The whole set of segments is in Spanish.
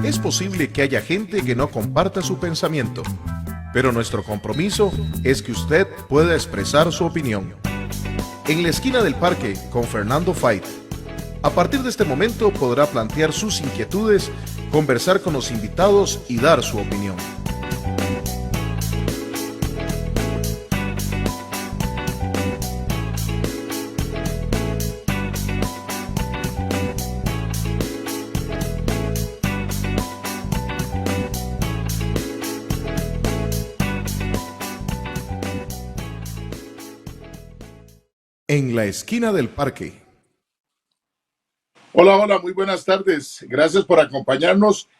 Es posible que haya gente que no comparta su pensamiento, pero nuestro compromiso es que usted pueda expresar su opinión. En la esquina del parque con Fernando Fait. A partir de este momento podrá plantear sus inquietudes, conversar con los invitados y dar su opinión. En la esquina del parque. Hola, muy buenas tardes. Gracias por acompañarnos,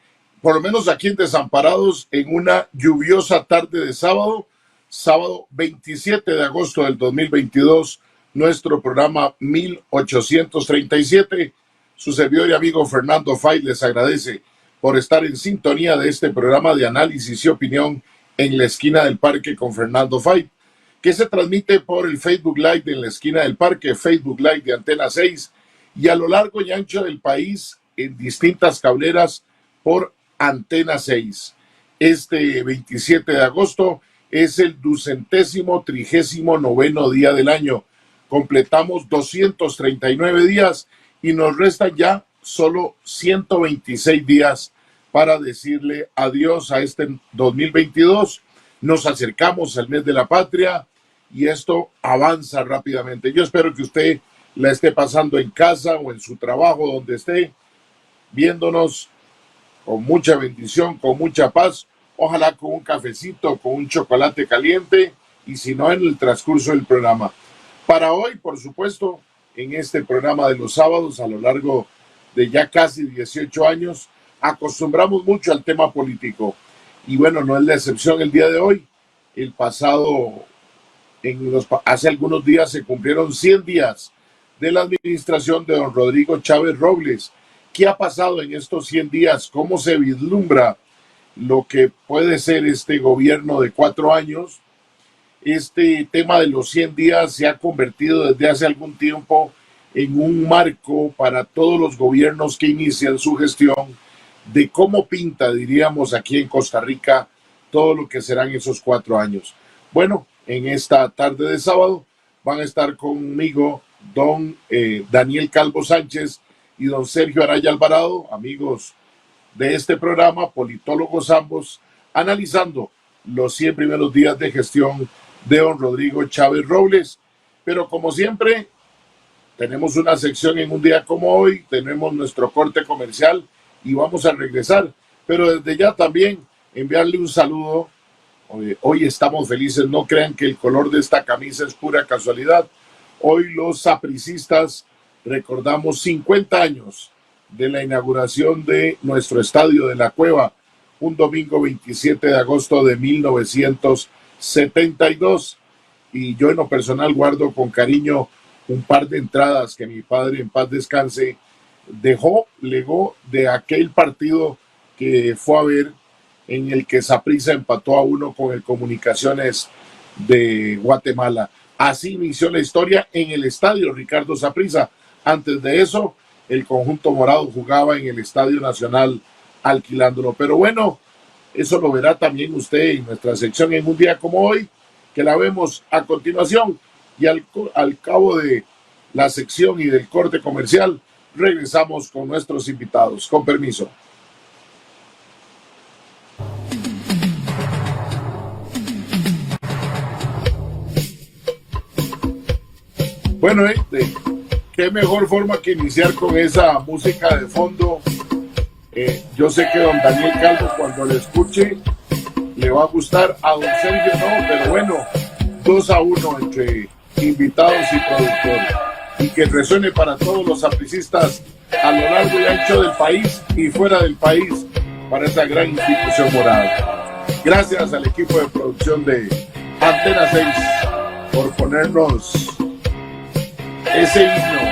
por lo menos aquí en Desamparados, en una lluviosa tarde de sábado 27 de agosto del 2022, nuestro programa 1837. Su servidor y amigo Fernando Fait les agradece por estar en sintonía de este programa de análisis y opinión en la esquina del parque con Fernando Fait, que se transmite por el Facebook Live de En la Esquina del Parque, Facebook Live de Antena 6, y a lo largo y ancho del país en distintas cableras por Antena 6. Este 27 de agosto es el 239º día del año. Completamos 239 días y nos restan ya solo 126 días para decirle adiós a este 2022. Nos acercamos al mes de la patria y esto avanza rápidamente. Yo espero que usted la esté pasando en casa o en su trabajo, donde esté, viéndonos con mucha bendición, con mucha paz, ojalá con un cafecito, con un chocolate caliente, y si no, en el transcurso del programa. Para hoy, por supuesto, en este programa de los sábados, a lo largo de ya casi 18 años, acostumbramos mucho al tema político. Y bueno, no es la excepción el día de hoy. El pasado, hace algunos días se cumplieron 100 días de la administración de don Rodrigo Chávez Robles. ¿Qué ha pasado en estos 100 días? ¿Cómo se vislumbra lo que puede ser este gobierno de 4 años? Este tema de los 100 días se ha convertido desde hace algún tiempo en un marco para todos los gobiernos que inician su gestión de cómo pinta, diríamos, aquí en Costa Rica todo lo que serán esos 4 años. Bueno, en esta tarde de sábado van a estar conmigo don Daniel Calvo Sánchez y don Sergio Araya Alvarado, amigos de este programa, politólogos ambos, analizando los 100 primeros días de gestión de don Rodrigo Chávez Robles. Pero como siempre, tenemos una sección en un día como hoy, tenemos nuestro corte comercial y vamos a regresar. Pero desde ya también enviarle un saludo. Hoy estamos felices, no crean que el color de esta camisa es pura casualidad. Hoy los sapricistas recordamos 50 años de la inauguración de nuestro estadio de la Cueva, un domingo 27 de agosto de 1972. Y yo en lo personal guardo con cariño un par de entradas que mi padre, en paz descanse, legó de aquel partido que fue a ver, en el que Saprissa empató a 1 con el Comunicaciones de Guatemala. Así inició la historia en el estadio Ricardo Saprissa. Antes de eso, el conjunto morado jugaba en el Estadio Nacional alquilándolo. Pero bueno, eso lo verá también usted en nuestra sección en un día como hoy, que la vemos a continuación. Y al cabo de la sección y del corte comercial, regresamos con nuestros invitados. Con permiso. Bueno, qué mejor forma que iniciar con esa música de fondo. Yo sé que don Daniel Calvo, cuando lo escuche, le va a gustar. A don Sergio no, pero bueno, 2-1 entre invitados y productores. Y que resuene para todos los sapricistas a lo largo y ancho del país y fuera del país para esta gran institución morada. Gracias al equipo de producción de Antena 6 por ponernos ese himno.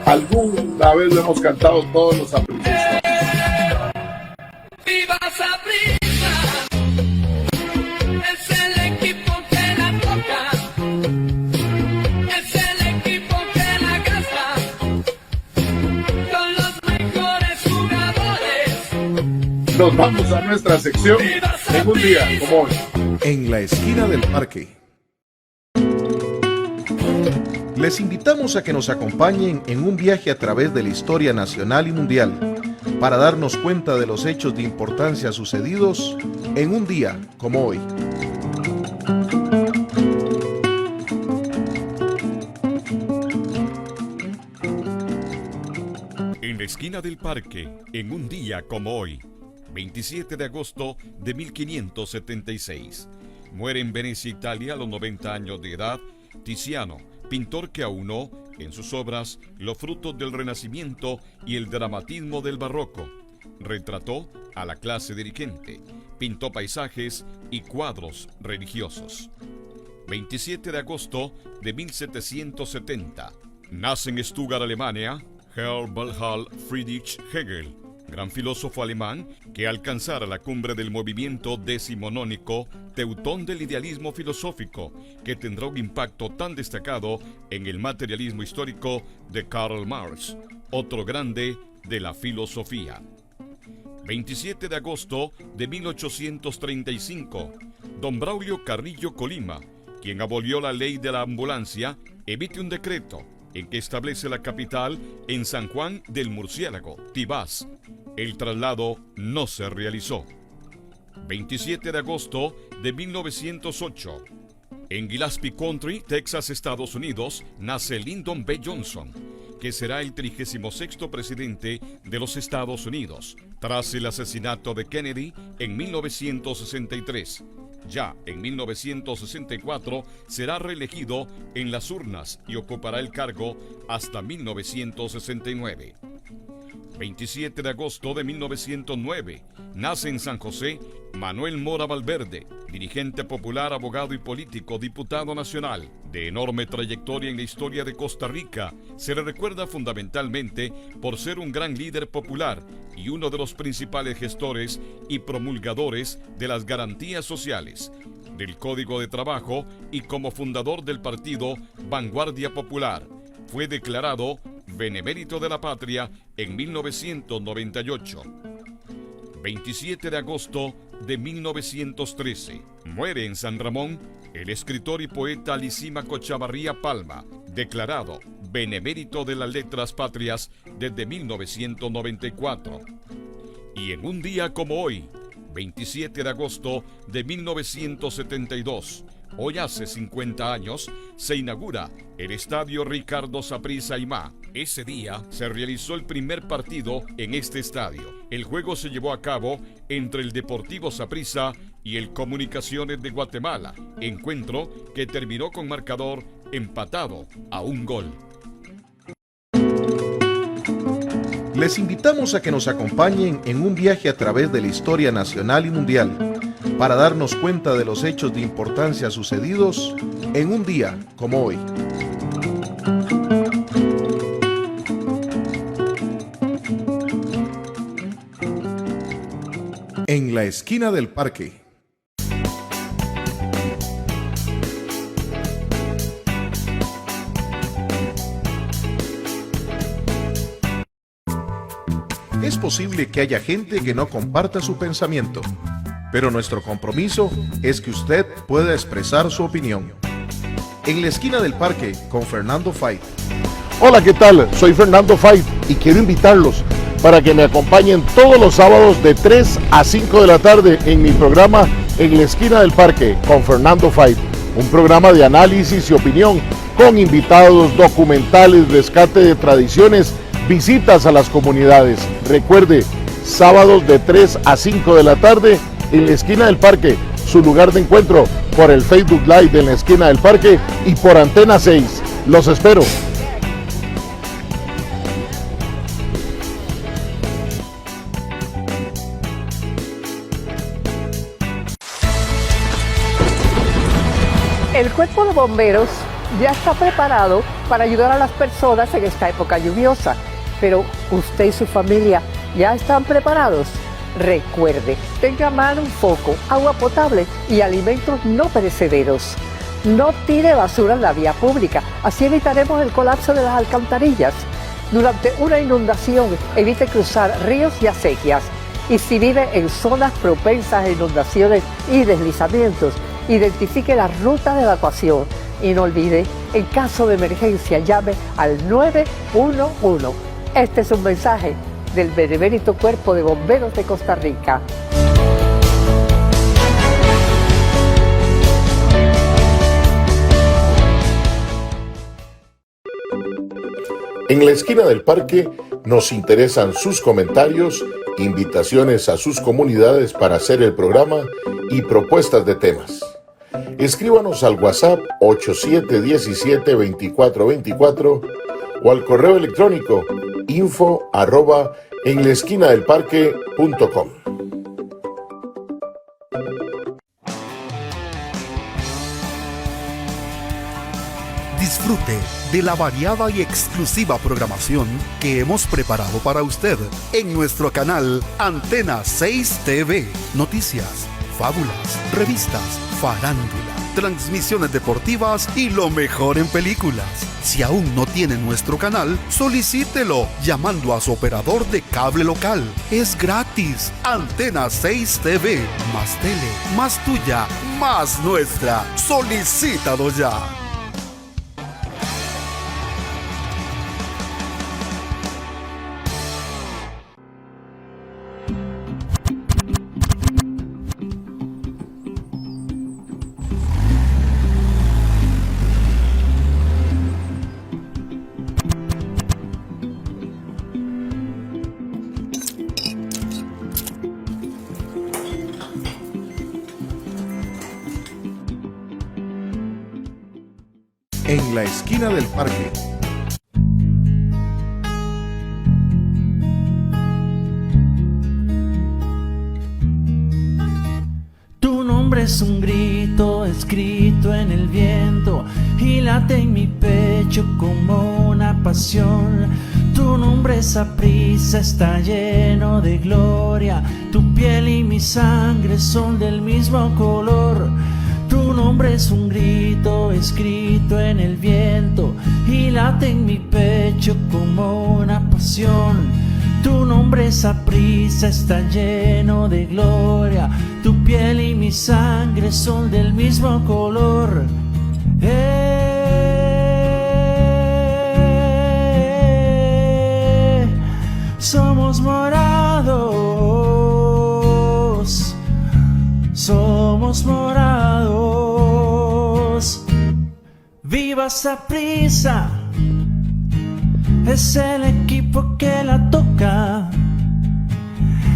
Alguna vez lo hemos cantado todos los sapricistas. ¡Viva Saprissa! Es el equipo que la toca, es el equipo que la gasta, con los mejores jugadores, nos vamos a nuestra sección en un día como hoy. En la esquina del parque. Les invitamos a que nos acompañen en un viaje a través de la historia nacional y mundial para darnos cuenta de los hechos de importancia sucedidos en un día como hoy. En la esquina del parque, en un día como hoy, 27 de agosto de 1576, muere en Venecia, Italia, a los 90 años de edad, Tiziano, pintor que aunó en sus obras los frutos del Renacimiento y el dramatismo del Barroco. Retrató a la clase dirigente, pintó paisajes y cuadros religiosos. 27 de agosto de 1770, nace en Stuttgart, Alemania, Karl Wilhelm Friedrich Hegel, gran filósofo alemán que alcanzara la cumbre del movimiento decimonónico teutón del idealismo filosófico, que tendrá un impacto tan destacado en el materialismo histórico de Karl Marx, otro grande de la filosofía. 27 de agosto de 1835, don Braulio Carrillo Colima, quien abolió la ley de la ambulancia, emite un decreto en que establece la capital en San Juan del Murciélago, Tibás. El traslado no se realizó. 27 de agosto de 1908. En Gillespie Country, Texas, Estados Unidos, nace Lyndon B. Johnson, que será el 36º presidente de los Estados Unidos, tras el asesinato de Kennedy en 1963. Ya en 1964 será reelegido en las urnas y ocupará el cargo hasta 1969. 27 de agosto de 1909, nace en San José Manuel Mora Valverde, dirigente popular, abogado y político, diputado nacional. De enorme trayectoria en la historia de Costa Rica, se le recuerda fundamentalmente por ser un gran líder popular y uno de los principales gestores y promulgadores de las garantías sociales, del Código de Trabajo y como fundador del partido Vanguardia Popular. Fue declarado Benemérito de la Patria en 1998. 27 de agosto de 1913. Muere en San Ramón el escritor y poeta Lisímaco Chavarría Palma, declarado Benemérito de las Letras Patrias desde 1994. Y en un día como hoy, 27 de agosto de 1972, hoy hace 50 años, se inaugura el Estadio Ricardo Saprissa Aimá. Ese día se realizó el primer partido en este estadio. El juego se llevó a cabo entre el Deportivo Saprissa y el Comunicaciones de Guatemala, encuentro que terminó con marcador empatado a un gol. Les invitamos a que nos acompañen en un viaje a través de la historia nacional y mundial para darnos cuenta de los hechos de importancia sucedidos en un día como hoy. En la esquina del parque. Es posible que haya gente que no comparta su pensamiento, pero nuestro compromiso es que usted pueda expresar su opinión. En la esquina del parque con Fernando Fait. Hola, ¿qué tal? Soy Fernando Fait y quiero invitarlos para que me acompañen todos los sábados de 3 a 5 de la tarde en mi programa En la esquina del parque con Fernando Fait, un programa de análisis y opinión con invitados, documentales, rescate de tradiciones, visitas a las comunidades. Recuerde, sábados de 3 a 5 de la tarde en la esquina del parque, su lugar de encuentro por el Facebook Live de En la esquina del parque y por Antena 6. Los espero. El Cuerpo de Bomberos ya está preparado para ayudar a las personas en esta época lluviosa, pero usted y su familia ya están preparados. Recuerde, tenga a mano un foco, agua potable y alimentos no perecederos. No tire basura en la vía pública, así evitaremos el colapso de las alcantarillas. Durante una inundación, evite cruzar ríos y acequias. Y si vive en zonas propensas a inundaciones y deslizamientos, identifique la ruta de evacuación y no olvide, en caso de emergencia, llame al 911. Este es un mensaje del Benemérito Cuerpo de Bomberos de Costa Rica. En la esquina del parque nos interesan sus comentarios, invitaciones a sus comunidades para hacer el programa y propuestas de temas. Escríbanos al WhatsApp 8717-2424 o al correo electrónico info@enlaesquinadelparque.com. Disfrute de la variada y exclusiva programación que hemos preparado para usted en nuestro canal Antena 6 TV. Noticias, fábulas, revistas, farándula, transmisiones deportivas y lo mejor en películas. Si aún no tiene nuestro canal, solicítelo llamando a su operador de cable local. Es gratis. Antena 6 TV. Más tele, más tuya, más nuestra. Solicítalo ya. En la esquina del parque. Tu nombre es un grito escrito en el viento y late en mi pecho como una pasión. Tu nombre esa prisa está lleno de gloria. Tu piel y mi sangre son del mismo color. Tu nombre es un grito escrito en el viento y late en mi pecho como una pasión. Tu nombre esa prisa está lleno de gloria. Tu piel y mi sangre son del mismo color. Somos morados. Somos morados. Viva Saprissa, es el equipo que la toca,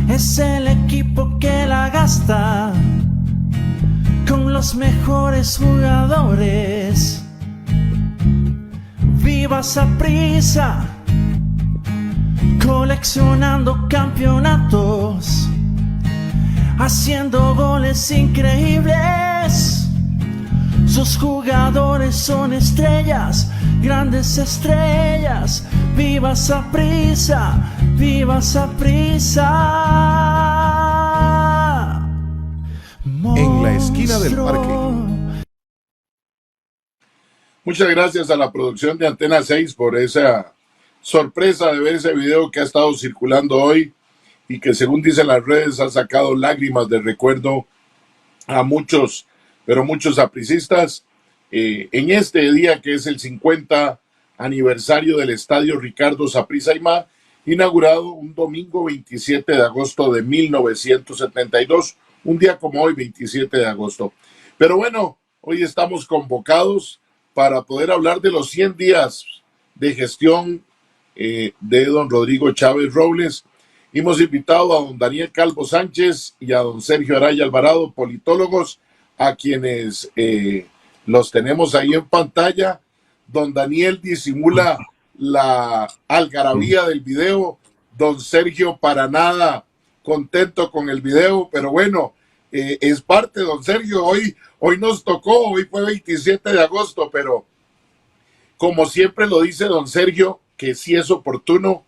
es el equipo que la gasta, con los mejores jugadores. Viva Saprissa, coleccionando campeonatos, haciendo goles increíbles. Sus jugadores son estrellas, grandes estrellas. Viva Saprissa, viva Saprissa. En la esquina del parque. Muchas gracias a la producción de Antena 6 por esa sorpresa de ver ese video que ha estado circulando hoy y que, según dicen las redes, ha sacado lágrimas de recuerdo a muchos, pero muchos sapricistas, en este día que es el 50 aniversario del estadio Ricardo Saprissa Aimá, inaugurado un domingo 27 de agosto de 1972, un día como hoy, 27 de agosto. Pero bueno, hoy estamos convocados para poder hablar de los 100 días de gestión de don Rodrigo Chávez Robles. Hemos invitado a don Daniel Calvo Sánchez y a don Sergio Araya Alvarado, politólogos, a quienes los tenemos ahí en pantalla. Don Daniel disimula la algarabía del video, don Sergio para nada contento con el video, pero bueno, es parte, don Sergio, hoy nos tocó, hoy fue 27 de agosto, pero como siempre lo dice don Sergio, que sí es oportuno,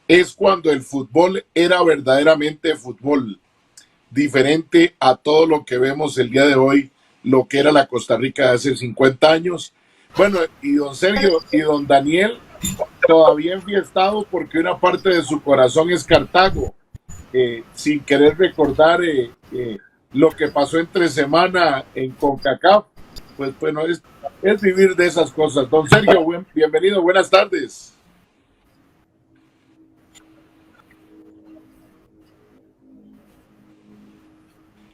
es cuando el fútbol era verdaderamente fútbol, diferente a todo lo que vemos el día de hoy, lo que era la Costa Rica de hace 50 años. Bueno, y don Sergio y don Daniel todavía enfiestados porque una parte de su corazón es Cartago, sin querer recordar lo que pasó entre semana en CONCACAF, pues bueno, es vivir de esas cosas. Don Sergio, bienvenido, buenas tardes.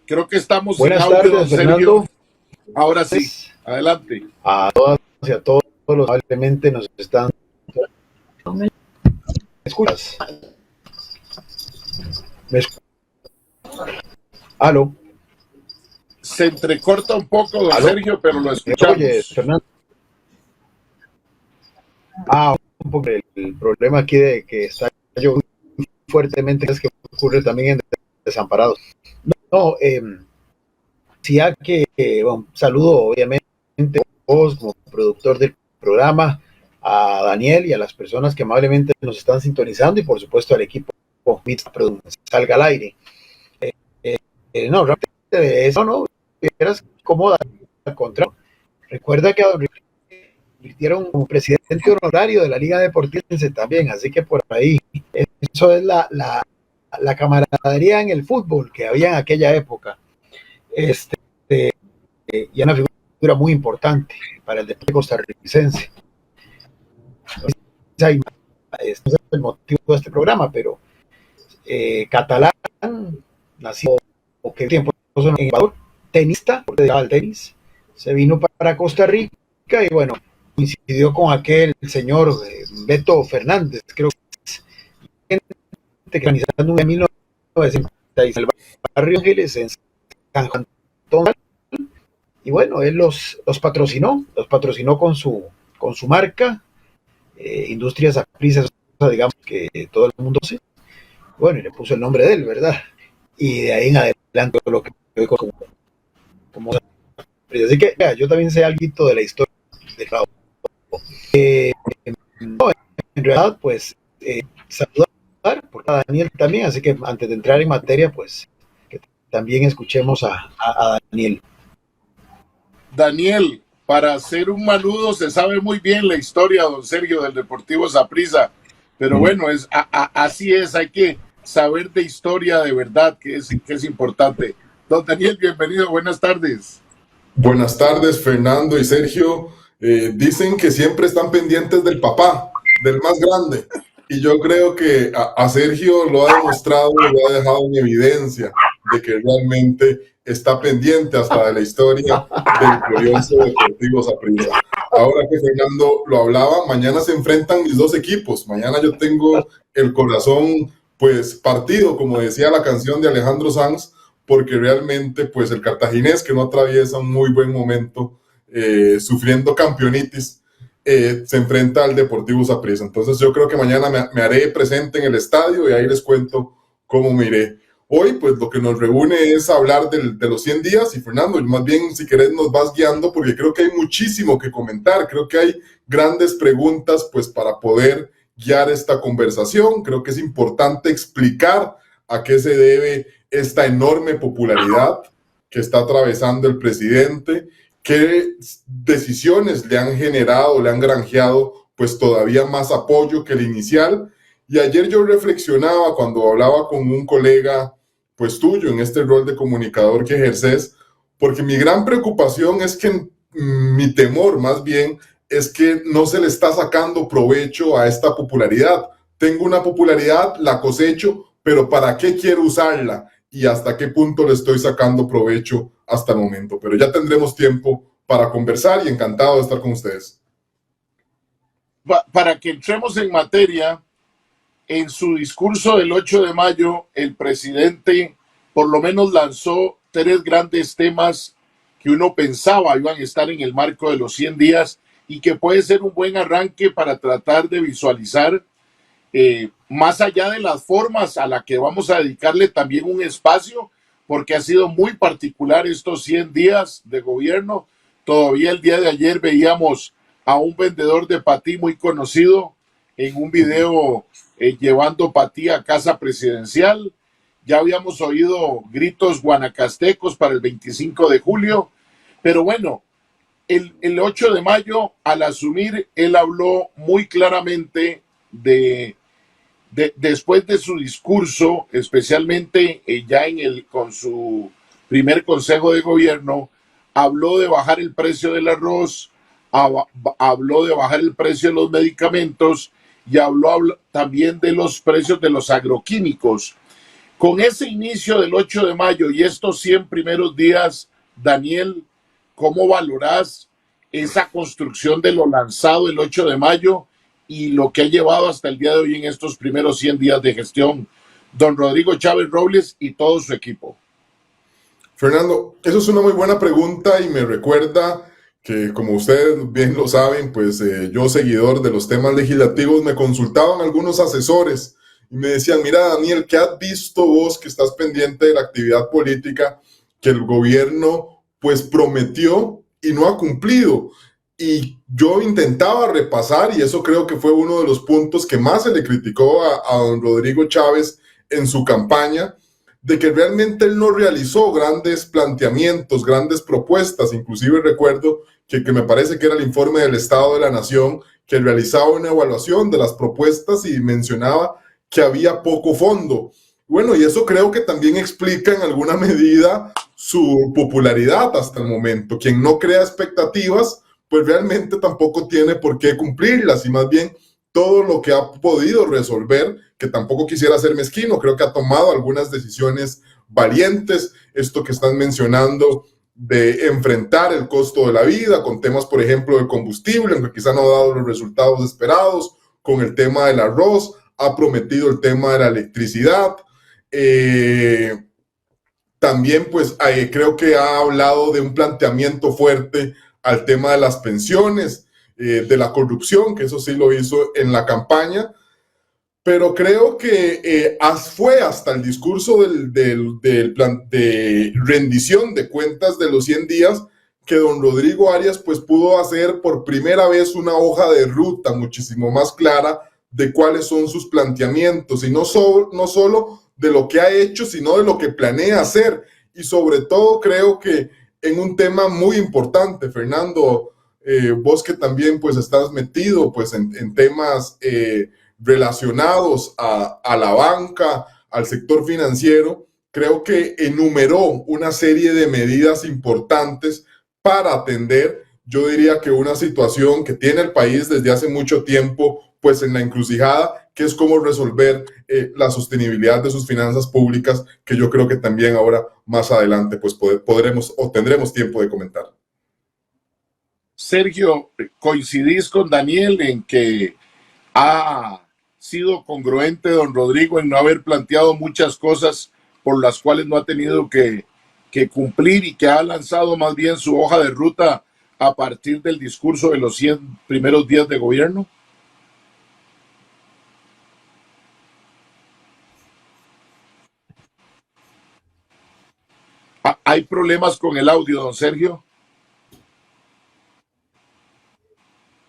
Creo que estamos Buenas sin audio, tardes, don Sergio. Fernando. Ahora sí, adelante. A todas y a todos los que probablemente nos están... ¿Me escuchas? ¿Me escuchas? ¿Aló? Se entrecorta un poco, don ¿Aló? Sergio, pero lo ¿Me escuchamos. oyes, Fernando? Un poco el problema aquí de que está lloviendo fuertemente es que ocurre también en Desamparados. Decía que, bueno, saludo obviamente a vos como productor del programa, a Daniel y a las personas que amablemente nos están sintonizando y por supuesto al equipo salga al aire. No, realmente de eso no, eras cómoda, al contrario. Recuerda que a don convirtieron como presidente honorario de la Liga Deportiva también, así que por ahí, eso es la camaradería en el fútbol que había en aquella época. Y una figura muy importante para el deporte costarricense. Este es el motivo de este programa, pero catalán, nacido que tiempo en Ecuador, tenista, porque dedicaba al tenis, se vino para Costa Rica y bueno, coincidió con aquel señor Beto Fernández, creo que organizando en 1966 en el barrio Ángeles, en San Juan. Y bueno, él los patrocinó con su marca, Industrias Saprissa, digamos que todo el mundo sabe. Bueno, y le puso el nombre de él, ¿verdad? Y de ahí en adelante lo que hoy como así que yo también sé algo de la historia del trabajo. No, en realidad, pues, saludar por Daniel también, así que antes de entrar en materia, pues, que también escuchemos a Daniel. Daniel, para ser un manudo se sabe muy bien la historia, don Sergio, del Deportivo Saprissa, pero bueno, así es, hay que saber de historia de verdad, que es importante. Don Daniel, bienvenido, buenas tardes. Buenas tardes, Fernando y Sergio. Dicen que siempre están pendientes del papá, del más grande, y yo creo que a Sergio lo ha demostrado, lo ha dejado en evidencia de que realmente está pendiente hasta de la historia del glorioso Deportivo Saprissa. Ahora que Fernando lo hablaba, mañana se enfrentan mis dos equipos. Mañana yo tengo el corazón pues partido, como decía la canción de Alejandro Sanz, porque realmente pues el cartaginés, que no atraviesa un muy buen momento, sufriendo campeonitis, se enfrenta al Deportivo Saprissa. Entonces yo creo que mañana me haré presente en el estadio y ahí les cuento cómo me iré. Hoy, pues lo que nos reúne es hablar de los 100 días y Fernando, más bien si querés nos vas guiando porque creo que hay muchísimo que comentar, creo que hay grandes preguntas pues para poder guiar esta conversación. Creo que es importante explicar a qué se debe esta enorme popularidad que está atravesando el presidente, qué decisiones le han generado, le han granjeado pues todavía más apoyo que el inicial. Y ayer yo reflexionaba cuando hablaba con un colega pues tuyo en este rol de comunicador que ejerces, porque mi gran preocupación es que mi temor más bien es que no se le está sacando provecho a esta popularidad. Tengo una popularidad, la cosecho, pero ¿para qué quiero usarla? Y hasta qué punto le estoy sacando provecho hasta el momento. Pero ya tendremos tiempo para conversar y encantado de estar con ustedes. Para que entremos en materia, en su discurso del 8 de mayo, el presidente por lo menos lanzó 3 grandes temas que uno pensaba iban a estar en el marco de los 100 días y que puede ser un buen arranque para tratar de visualizar, más allá de las formas a las que vamos a dedicarle también un espacio, porque ha sido muy particular estos 100 días de gobierno. Todavía el día de ayer veíamos a un vendedor de patí muy conocido en un video llevando patí a casa presidencial. Ya habíamos oído gritos guanacastecos para el 25 de julio, pero bueno, el 8 de mayo, al asumir, él habló muy claramente de después de su discurso, especialmente con su primer consejo de gobierno, habló de bajar el precio del arroz, habló de bajar el precio de los medicamentos y habló también de los precios de los agroquímicos. Con ese inicio del 8 de mayo y estos 100 primeros días, Daniel, ¿cómo valorás esa construcción de lo lanzado el 8 de mayo y lo que ha llevado hasta el día de hoy en estos primeros 100 días de gestión don Rodrigo Chávez Robles y todo su equipo? Fernando, eso es una muy buena pregunta y me recuerda que, como ustedes bien lo saben, pues yo, seguidor de los temas legislativos, me consultaban algunos asesores y me decían: mira, Daniel, ¿qué has visto vos que estás pendiente de la actividad política que el gobierno pues prometió y no ha cumplido? Y yo intentaba repasar, y eso creo que fue uno de los puntos que más se le criticó a don Rodrigo Chávez en su campaña, de que realmente él no realizó grandes planteamientos, grandes propuestas. Inclusive recuerdo que me parece que era el informe del Estado de la Nación, que realizaba una evaluación de las propuestas y mencionaba que había poco fondo. Bueno, y eso creo que también explica en alguna medida su popularidad hasta el momento. Quien no crea expectativas, pues realmente tampoco tiene por qué cumplirlas, y más bien todo lo que ha podido resolver, que tampoco quisiera ser mezquino, creo que ha tomado algunas decisiones valientes. Esto que están mencionando de enfrentar el costo de la vida con temas, por ejemplo, del combustible, aunque quizá no ha dado los resultados esperados, con el tema del arroz, ha prometido el tema de la electricidad. También pues creo que ha hablado de un planteamiento fuerte al tema de las pensiones, de la corrupción, que eso sí lo hizo en la campaña, pero creo que fue hasta el discurso del plan de rendición de cuentas de los 100 días que don Rodrigo Arias pues pudo hacer por primera vez una hoja de ruta muchísimo más clara de cuáles son sus planteamientos, y no solo de lo que ha hecho, sino de lo que planea hacer. Y sobre todo creo que en un tema muy importante, Fernando, vos que también pues estás metido pues en temas relacionados a la banca, al sector financiero, creo que enumeró una serie de medidas importantes para atender, yo diría que una situación que tiene el país desde hace mucho tiempo pues en la encrucijada, que es cómo resolver la sostenibilidad de sus finanzas públicas, que yo creo que también ahora más adelante pues podremos o tendremos tiempo de comentar. Sergio, ¿coincidís con Daniel en que ha sido congruente don Rodrigo en no haber planteado muchas cosas por las cuales no ha tenido que cumplir, y que ha lanzado más bien su hoja de ruta a partir del discurso de los 100 primeros días de gobierno? ¿Hay problemas con el audio, don Sergio?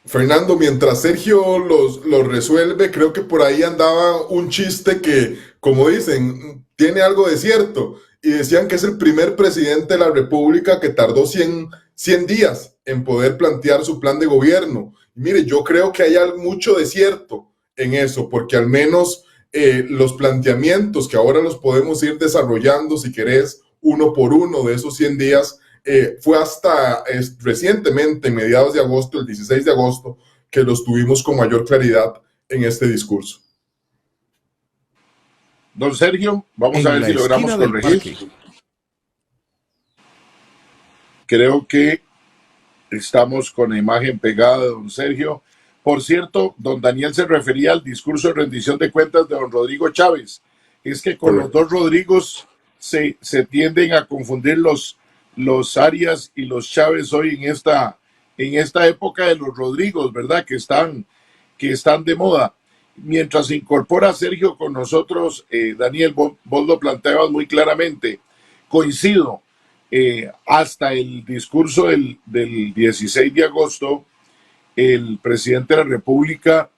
Fernando, mientras Sergio los resuelve, creo que por ahí andaba un chiste que, como dicen, tiene algo de cierto. Y decían que es el primer presidente de la República que tardó 100 días en poder plantear su plan de gobierno. Y mire, yo creo que hay mucho de cierto en eso, porque al menos los planteamientos que ahora los podemos ir desarrollando, si querés, uno por uno de esos 100 días, fue hasta recientemente, mediados de agosto, el 16 de agosto, que los tuvimos con mayor claridad en este discurso. Don Sergio, vamos a ver si logramos corregir. Creo que estamos con la imagen pegada de don Sergio. Por cierto, don Daniel se refería al discurso de rendición de cuentas de don Rodrigo Chávez. Es que con los dos Rodrigos se tienden a confundir los Arias y los Chávez hoy en esta época de los Rodrigos, ¿verdad? Que están de moda. Mientras se incorpora Sergio con nosotros, Daniel, vos lo planteabas muy claramente. Coincido, hasta el discurso del 16 de agosto, el presidente de la República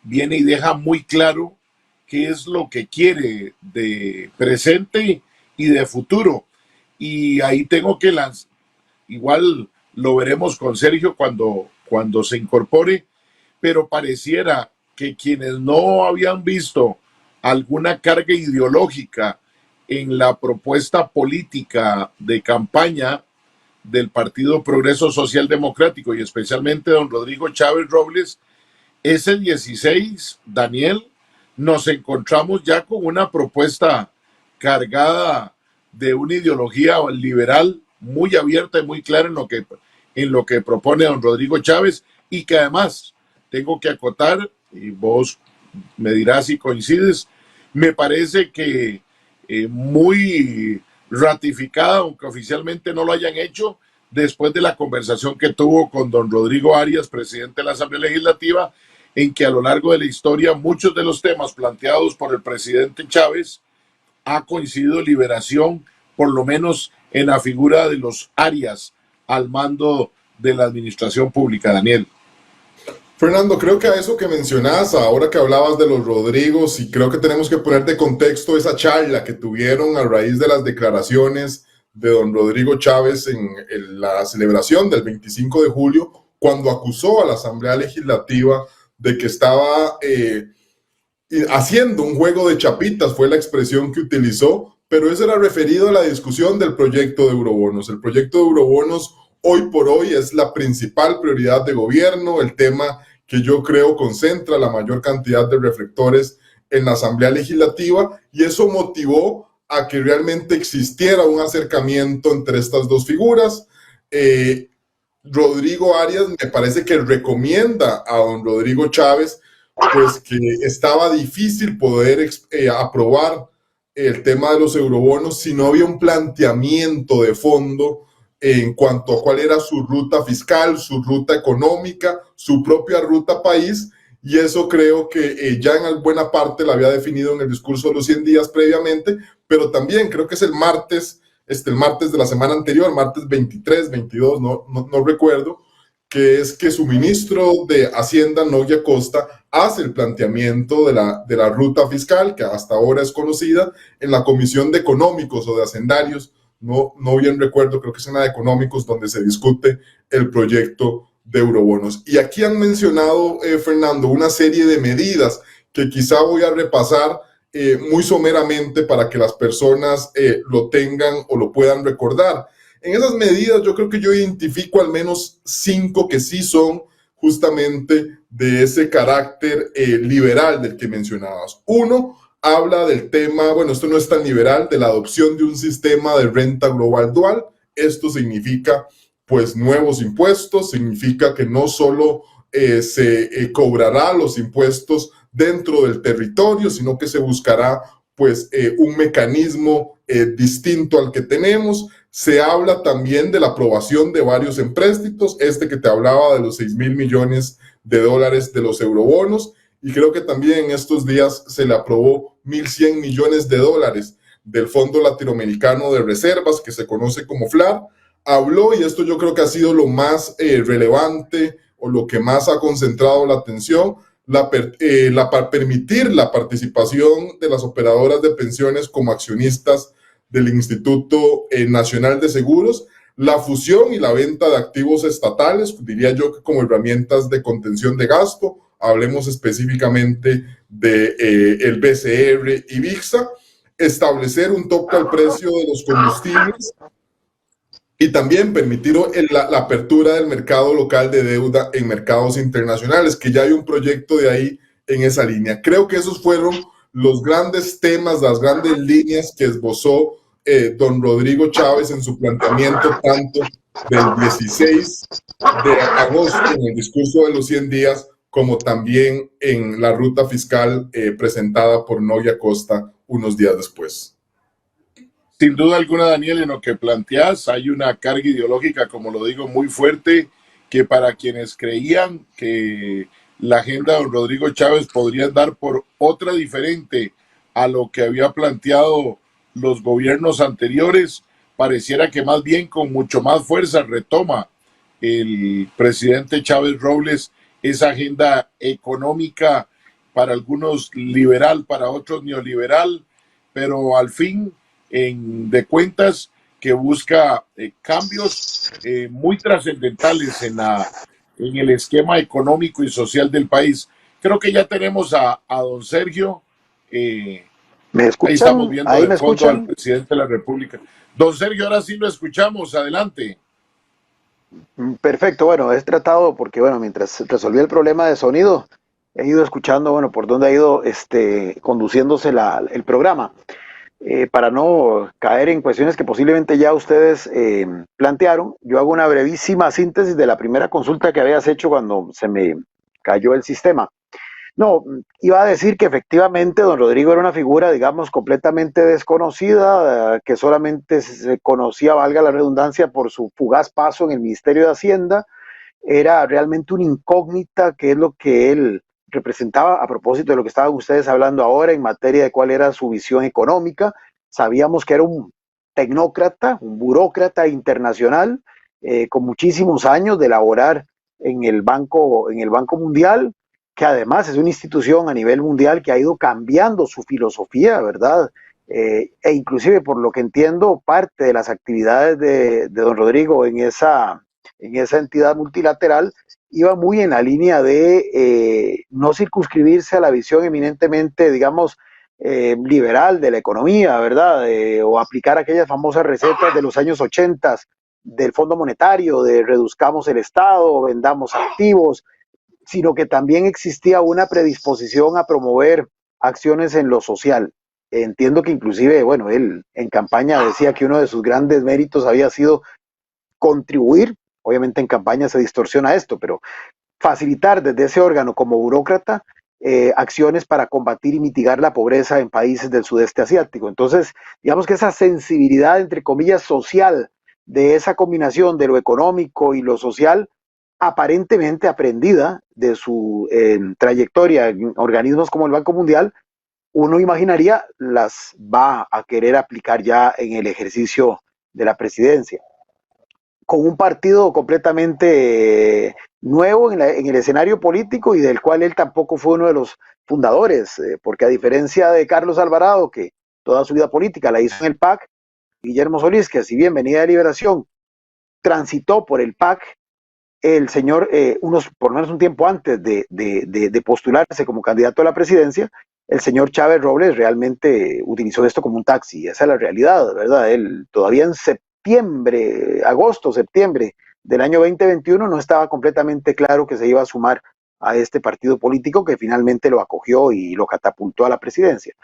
viene y deja muy claro qué es lo que quiere de presente y de futuro. Y ahí tengo que igual lo veremos con Sergio cuando se incorpore, pero pareciera que quienes no habían visto alguna carga ideológica en la propuesta política de campaña del Partido Progreso Social Democrático y especialmente don Rodrigo Chávez Robles, ese 16, Daniel, nos encontramos ya con una propuesta cargada de una ideología liberal muy abierta y muy clara en lo que propone don Rodrigo Chávez, y que además tengo que acotar, y vos me dirás si coincides, me parece que muy ratificada, aunque oficialmente no lo hayan hecho, después de la conversación que tuvo con don Rodrigo Arias, presidente de la Asamblea Legislativa, en que a lo largo de la historia muchos de los temas planteados por el presidente Chávez ha coincidido liberación, por lo menos en la figura de los Arias al mando de la administración pública, Daniel. Fernando, creo que a eso que mencionas, ahora que hablabas de los Rodrigos, y creo que tenemos que poner de contexto esa charla que tuvieron a raíz de las declaraciones de don Rodrigo Chávez en la celebración del 25 de julio, cuando acusó a la Asamblea Legislativa de que estaba haciendo un juego de chapitas, fue la expresión que utilizó, pero eso era referido a la discusión del proyecto de eurobonos. El proyecto de eurobonos hoy por hoy es la principal prioridad de gobierno, el tema que yo creo concentra la mayor cantidad de reflectores en la Asamblea Legislativa, y eso motivó a que realmente existiera un acercamiento entre estas dos figuras. Rodrigo Arias me parece que recomienda a don Rodrigo Chávez, pues que estaba difícil poder aprobar el tema de los eurobonos si no había un planteamiento de fondo en cuanto a cuál era su ruta fiscal, su ruta económica, su propia ruta país, y eso creo que ya en buena parte la había definido en el discurso de los 100 días previamente, pero también creo que es el martes de la semana anterior, martes 23, 22, no recuerdo, que es que su ministro de Hacienda, Noguia Costa, hace el planteamiento de la ruta fiscal, que hasta ahora es conocida, en la Comisión de Económicos o de Hacendarios, no bien recuerdo, creo que es en la de Económicos, donde se discute el proyecto de eurobonos. Y aquí han mencionado, Fernando, una serie de medidas que quizá voy a repasar muy someramente para que las personas lo tengan o lo puedan recordar. En esas medidas yo creo que yo identifico al menos 5 que sí son justamente de ese carácter liberal del que mencionabas. Uno, habla del tema, bueno, esto no es tan liberal, de la adopción de un sistema de renta global dual. Esto significa, pues, nuevos impuestos, significa que no solo se cobrará los impuestos dentro del territorio, sino que se buscará, pues, un mecanismo distinto al que tenemos. Se habla también de la aprobación de varios empréstitos, que te hablaba de los 6,000 millones de dólares de los eurobonos, y creo que también en estos días se le aprobó 1,100 millones de dólares del Fondo Latinoamericano de Reservas, que se conoce como FLAR. Habló, y esto yo creo que ha sido lo más relevante o lo que más ha concentrado la atención, para permitir la participación de las operadoras de pensiones como accionistas del Instituto Nacional de Seguros, la fusión y la venta de activos estatales, diría yo que como herramientas de contención de gasto. Hablemos específicamente de el BCR y VIXA, establecer un tope al precio de los combustibles y también permitir la apertura del mercado local de deuda en mercados internacionales, que ya hay un proyecto de ahí en esa línea. Creo que esos fueron los grandes temas, las grandes líneas que esbozó don Rodrigo Chávez en su planteamiento, tanto del 16 de agosto en el discurso de los 100 días, como también en la ruta fiscal presentada por Noguia Costa unos días después. Sin duda alguna, Daniel, en lo que planteas hay una carga ideológica, como lo digo, muy fuerte, que para quienes creían que la agenda de don Rodrigo Chávez podría dar por otra diferente a lo que había planteado los gobiernos anteriores, pareciera que más bien con mucho más fuerza retoma el presidente Chávez Robles esa agenda económica, para algunos liberal, para otros neoliberal, pero al fin de cuentas que busca cambios muy trascendentales en el esquema económico y social del país. Creo que ya tenemos a don Sergio. ¿Me Ahí estamos escuchan? viendo ¿Ahí de me fondo al escuchan? presidente de la República. Don Sergio, ahora sí lo escuchamos. Adelante. Perfecto, bueno, he tratado porque, bueno, mientras resolví el problema de sonido, he ido escuchando, bueno, por dónde ha ido conduciéndose el programa, para no caer en cuestiones que posiblemente ya ustedes plantearon. Yo hago una brevísima síntesis de la primera consulta que habías hecho cuando se me cayó el sistema. No, iba a decir que efectivamente don Rodrigo era una figura, digamos, completamente desconocida, que solamente se conocía, valga la redundancia, por su fugaz paso en el Ministerio de Hacienda. Era realmente una incógnita, que es lo que él representaba a propósito de lo que estaban ustedes hablando ahora en materia de cuál era su visión económica. Sabíamos que era un tecnócrata, un burócrata internacional, con muchísimos años de laborar en el Banco Mundial, que además es una institución a nivel mundial que ha ido cambiando su filosofía, ¿verdad? E inclusive, por lo que entiendo, parte de las actividades de don Rodrigo en esa entidad multilateral iba muy en la línea de no circunscribirse a la visión eminentemente, digamos, liberal de la economía, ¿verdad? O aplicar aquellas famosas recetas de los años 80 del Fondo Monetario, de reduzcamos el Estado, vendamos activos, sino que también existía una predisposición a promover acciones en lo social. Entiendo que inclusive, bueno, él en campaña decía que uno de sus grandes méritos había sido contribuir, obviamente en campaña se distorsiona esto, pero facilitar desde ese órgano como burócrata acciones para combatir y mitigar la pobreza en países del sudeste asiático. Entonces, digamos que esa sensibilidad, entre comillas, social, de esa combinación de lo económico y lo social, aparentemente aprendida de su trayectoria en organismos como el Banco Mundial, uno imaginaría las va a querer aplicar ya en el ejercicio de la presidencia, con un partido completamente nuevo en el escenario político y del cual él tampoco fue uno de los fundadores, porque a diferencia de Carlos Alvarado, que toda su vida política la hizo en el PAC, Guillermo Solís, que si bien venía de Liberación, transitó por el PAC, el señor, por lo menos un tiempo antes de postularse como candidato a la presidencia, el señor Chávez Robles realmente utilizó esto como un taxi. Esa es la realidad, ¿verdad? Él todavía en agosto, septiembre del año 2021 no estaba completamente claro que se iba a sumar a este partido político que finalmente lo acogió y lo catapultó a la presidencia.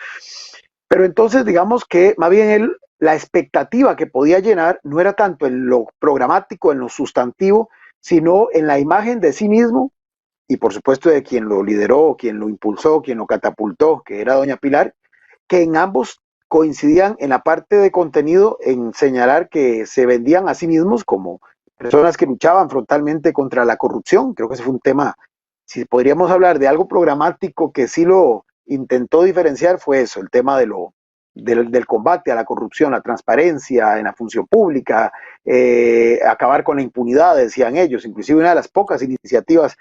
Pero entonces, digamos que más bien él, la expectativa que podía llenar no era tanto en lo programático, en lo sustantivo, sino en la imagen de sí mismo y por supuesto de quien lo lideró, quien lo impulsó, quien lo catapultó, que era doña Pilar, que en ambos coincidían en la parte de contenido en señalar que se vendían a sí mismos como personas que luchaban frontalmente contra la corrupción. Creo que ese fue un tema, si podríamos hablar de algo programático que sí lo intentó diferenciar, fue eso, el tema del combate a la corrupción, la transparencia en la función pública, acabar con la impunidad, decían ellos. Inclusive una de las pocas iniciativas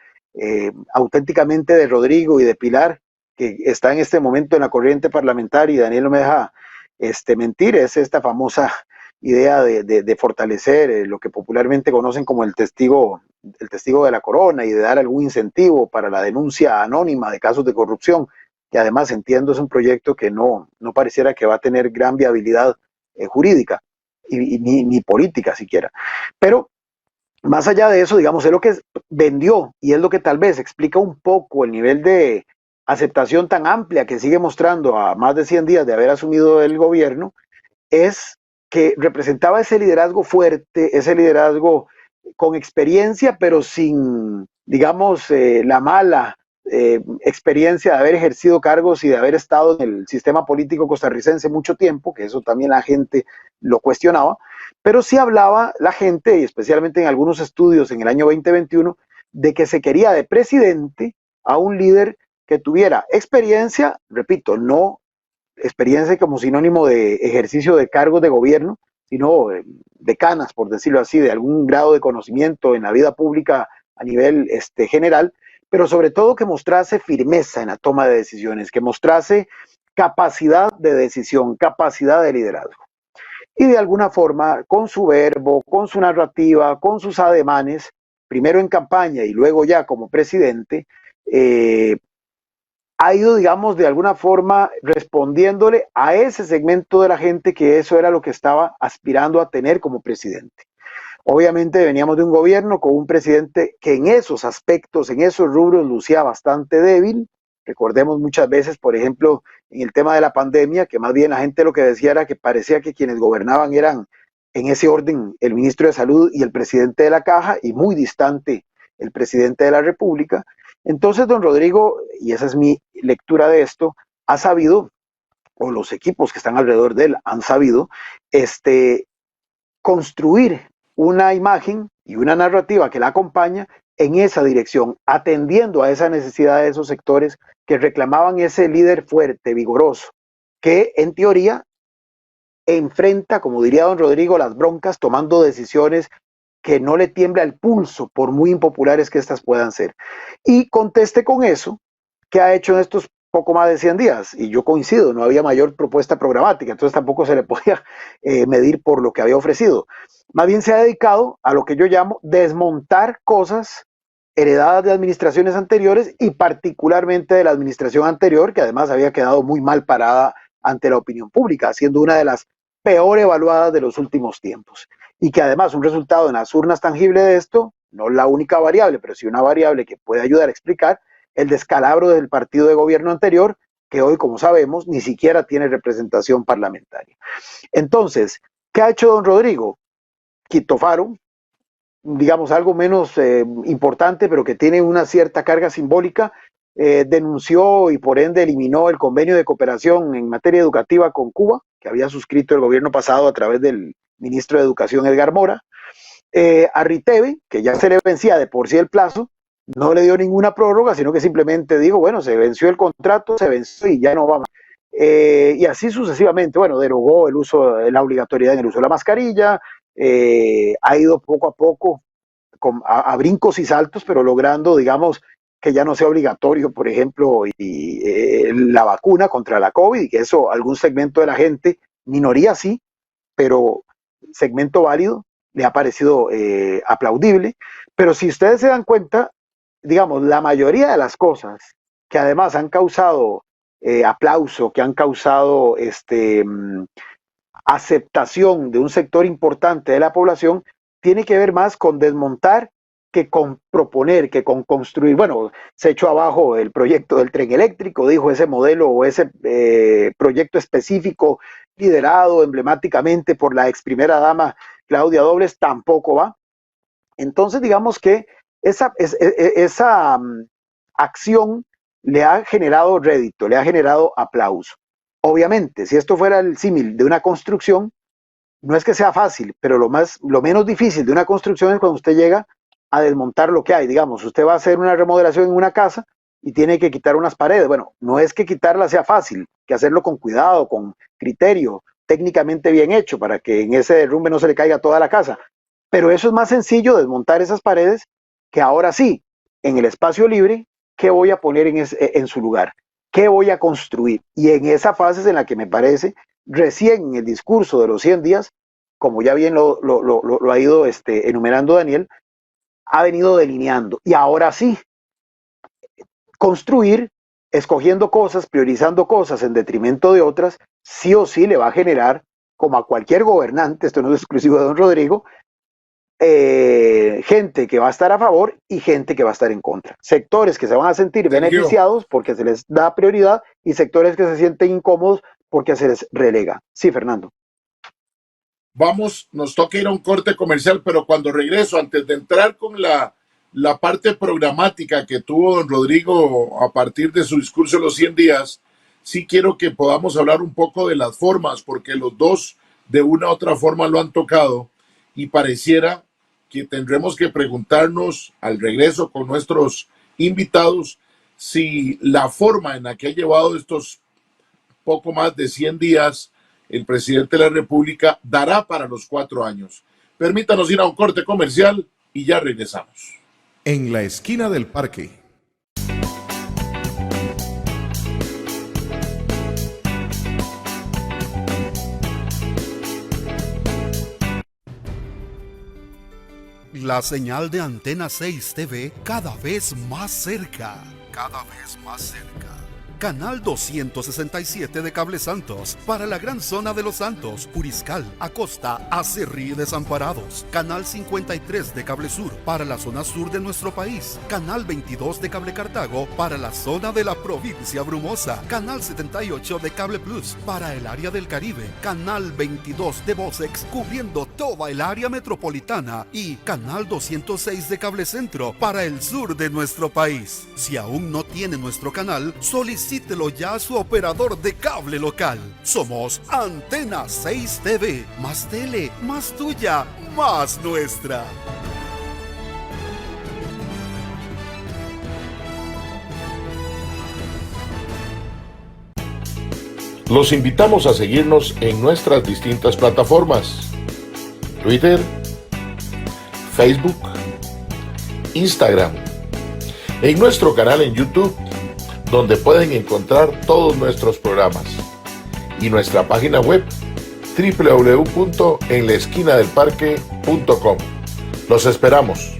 auténticamente de Rodrigo y de Pilar, que está en este momento en la corriente parlamentaria, y Daniel no me deja mentir, es esta famosa idea de fortalecer lo que popularmente conocen como el testigo de la corona, y de dar algún incentivo para la denuncia anónima de casos de corrupción, que además entiendo es un proyecto que no pareciera que va a tener gran viabilidad jurídica y ni política siquiera. Pero más allá de eso, digamos, es lo que vendió y es lo que tal vez explica un poco el nivel de aceptación tan amplia que sigue mostrando a más de 100 días de haber asumido el gobierno, es que representaba ese liderazgo fuerte, ese liderazgo con experiencia, pero sin, digamos, la mala experiencia de haber ejercido cargos y de haber estado en el sistema político costarricense mucho tiempo, que eso también la gente lo cuestionaba, pero sí hablaba la gente, y especialmente en algunos estudios en el año 2021, de que se quería de presidente a un líder que tuviera experiencia, repito, no experiencia como sinónimo de ejercicio de cargos de gobierno, sino de canas, por decirlo así, de algún grado de conocimiento en la vida pública a nivel general, pero sobre todo que mostrase firmeza en la toma de decisiones, que mostrase capacidad de decisión, capacidad de liderazgo. Y de alguna forma, con su verbo, con su narrativa, con sus ademanes, primero en campaña y luego ya como presidente, ha ido, digamos, de alguna forma respondiéndole a ese segmento de la gente que eso era lo que estaba aspirando a tener como presidente. Obviamente veníamos de un gobierno con un presidente que en esos aspectos, en esos rubros, lucía bastante débil. Recordemos muchas veces, por ejemplo, en el tema de la pandemia, que más bien la gente lo que decía era que parecía que quienes gobernaban eran, en ese orden, el ministro de Salud y el presidente de la Caja, y muy distante el presidente de la República. Entonces, don Rodrigo, y esa es mi lectura de esto, ha sabido, o los equipos que están alrededor de él han sabido, construir una imagen y una narrativa que la acompaña en esa dirección, atendiendo a esa necesidad de esos sectores que reclamaban ese líder fuerte, vigoroso, que en teoría enfrenta, como diría don Rodrigo, las broncas, tomando decisiones que no le tiembla el pulso, por muy impopulares que éstas puedan ser. Y conteste con eso, ¿qué ha hecho en estos poco más de 100 días? Y yo coincido, no había mayor propuesta programática, entonces tampoco se le podía medir por lo que había ofrecido. Más bien se ha dedicado a lo que yo llamo desmontar cosas heredadas de administraciones anteriores y particularmente de la administración anterior, que además había quedado muy mal parada ante la opinión pública, siendo una de las peor evaluadas de los últimos tiempos. Y que además un resultado en las urnas tangible de esto, no la única variable, pero sí una variable que puede ayudar a explicar el descalabro del partido de gobierno anterior, que hoy, como sabemos, ni siquiera tiene representación parlamentaria. Entonces, ¿qué ha hecho don Rodrigo? Quito Faro, digamos algo menos importante, pero que tiene una cierta carga simbólica, denunció y por ende eliminó el convenio de cooperación en materia educativa con Cuba, que había suscrito el gobierno pasado a través del ministro de Educación Edgar Mora. A Riteve, que ya se le vencía de por sí el plazo, no le dio ninguna prórroga, sino que simplemente dijo, bueno, se venció el contrato, se venció y ya no va más. Y así sucesivamente, bueno, derogó el uso, la obligatoriedad en el uso de la mascarilla, ha ido poco a poco a brincos y saltos, pero logrando, digamos, que ya no sea obligatorio, por ejemplo, la vacuna contra la COVID, y que eso algún segmento de la gente, minoría sí, pero segmento válido, le ha parecido aplaudible. Pero si ustedes se dan cuenta, digamos, la mayoría de las cosas que además han causado aplauso, que han causado aceptación de un sector importante de la población, tiene que ver más con desmontar que con proponer, que con construir. Bueno, se echó abajo el proyecto del tren eléctrico, dijo ese modelo o ese proyecto específico liderado emblemáticamente por la ex primera dama Claudia Dobles, tampoco va. Entonces, digamos que esa acción le ha generado rédito, le ha generado aplauso. Obviamente, si esto fuera el símil de una construcción, no es que sea fácil, pero lo menos difícil de una construcción es cuando usted llega a desmontar lo que hay. Digamos, usted va a hacer una remodelación en una casa y tiene que quitar unas paredes. Bueno, no es que quitarlas sea fácil, que hacerlo con cuidado, con criterio, técnicamente bien hecho, para que en ese derrumbe no se le caiga toda la casa. Pero eso es más sencillo, desmontar esas paredes, que ahora sí, en el espacio libre, ¿qué voy a poner en su lugar? ¿Qué voy a construir? Y en esa fase es en la que me parece, recién en el discurso de los 100 días, como ya bien lo ha ido enumerando Daniel, ha venido delineando. Y ahora sí, construir, escogiendo cosas, priorizando cosas en detrimento de otras, sí o sí le va a generar, como a cualquier gobernante, esto no es exclusivo de don Rodrigo, gente que va a estar a favor y gente que va a estar en contra. Sectores que se van a sentir beneficiados porque se les da prioridad y sectores que se sienten incómodos porque se les relega. Sí, Fernando. Vamos, nos toca ir a un corte comercial, pero cuando regreso, antes de entrar con la parte programática que tuvo don Rodrigo a partir de su discurso de los 100 días, sí quiero que podamos hablar un poco de las formas, porque los dos de una u otra forma lo han tocado y pareciera que tendremos que preguntarnos al regreso con nuestros invitados si la forma en la que ha llevado estos poco más de 100 días el presidente de la República dará para los 4 años. Permítanos ir a un corte comercial y ya regresamos. En la esquina del parque. La señal de Antena 6 TV cada vez más cerca, cada vez más cerca. Canal 267 de Cable Santos para la gran zona de Los Santos, Puriscal, Acosta, Acerrí y Desamparados. Canal 53 de Cable Sur para la zona sur de nuestro país. Canal 22 de Cable Cartago para la zona de la provincia Brumosa. Canal 78 de Cable Plus para el área del Caribe. Canal 22 de Vocex cubriendo toda el área metropolitana. Y Canal 206 de Cable Centro para el sur de nuestro país. Si aún no tiene nuestro canal, solicítelo ya a su operador de cable local. Somos Antena 6 TV. Más tele, más tuya, más nuestra. Los invitamos a seguirnos en nuestras distintas plataformas: Twitter, Facebook, Instagram, en nuestro canal en YouTube, donde pueden encontrar todos nuestros programas, y nuestra página web www.enlaesquinadelparque.com. Los esperamos.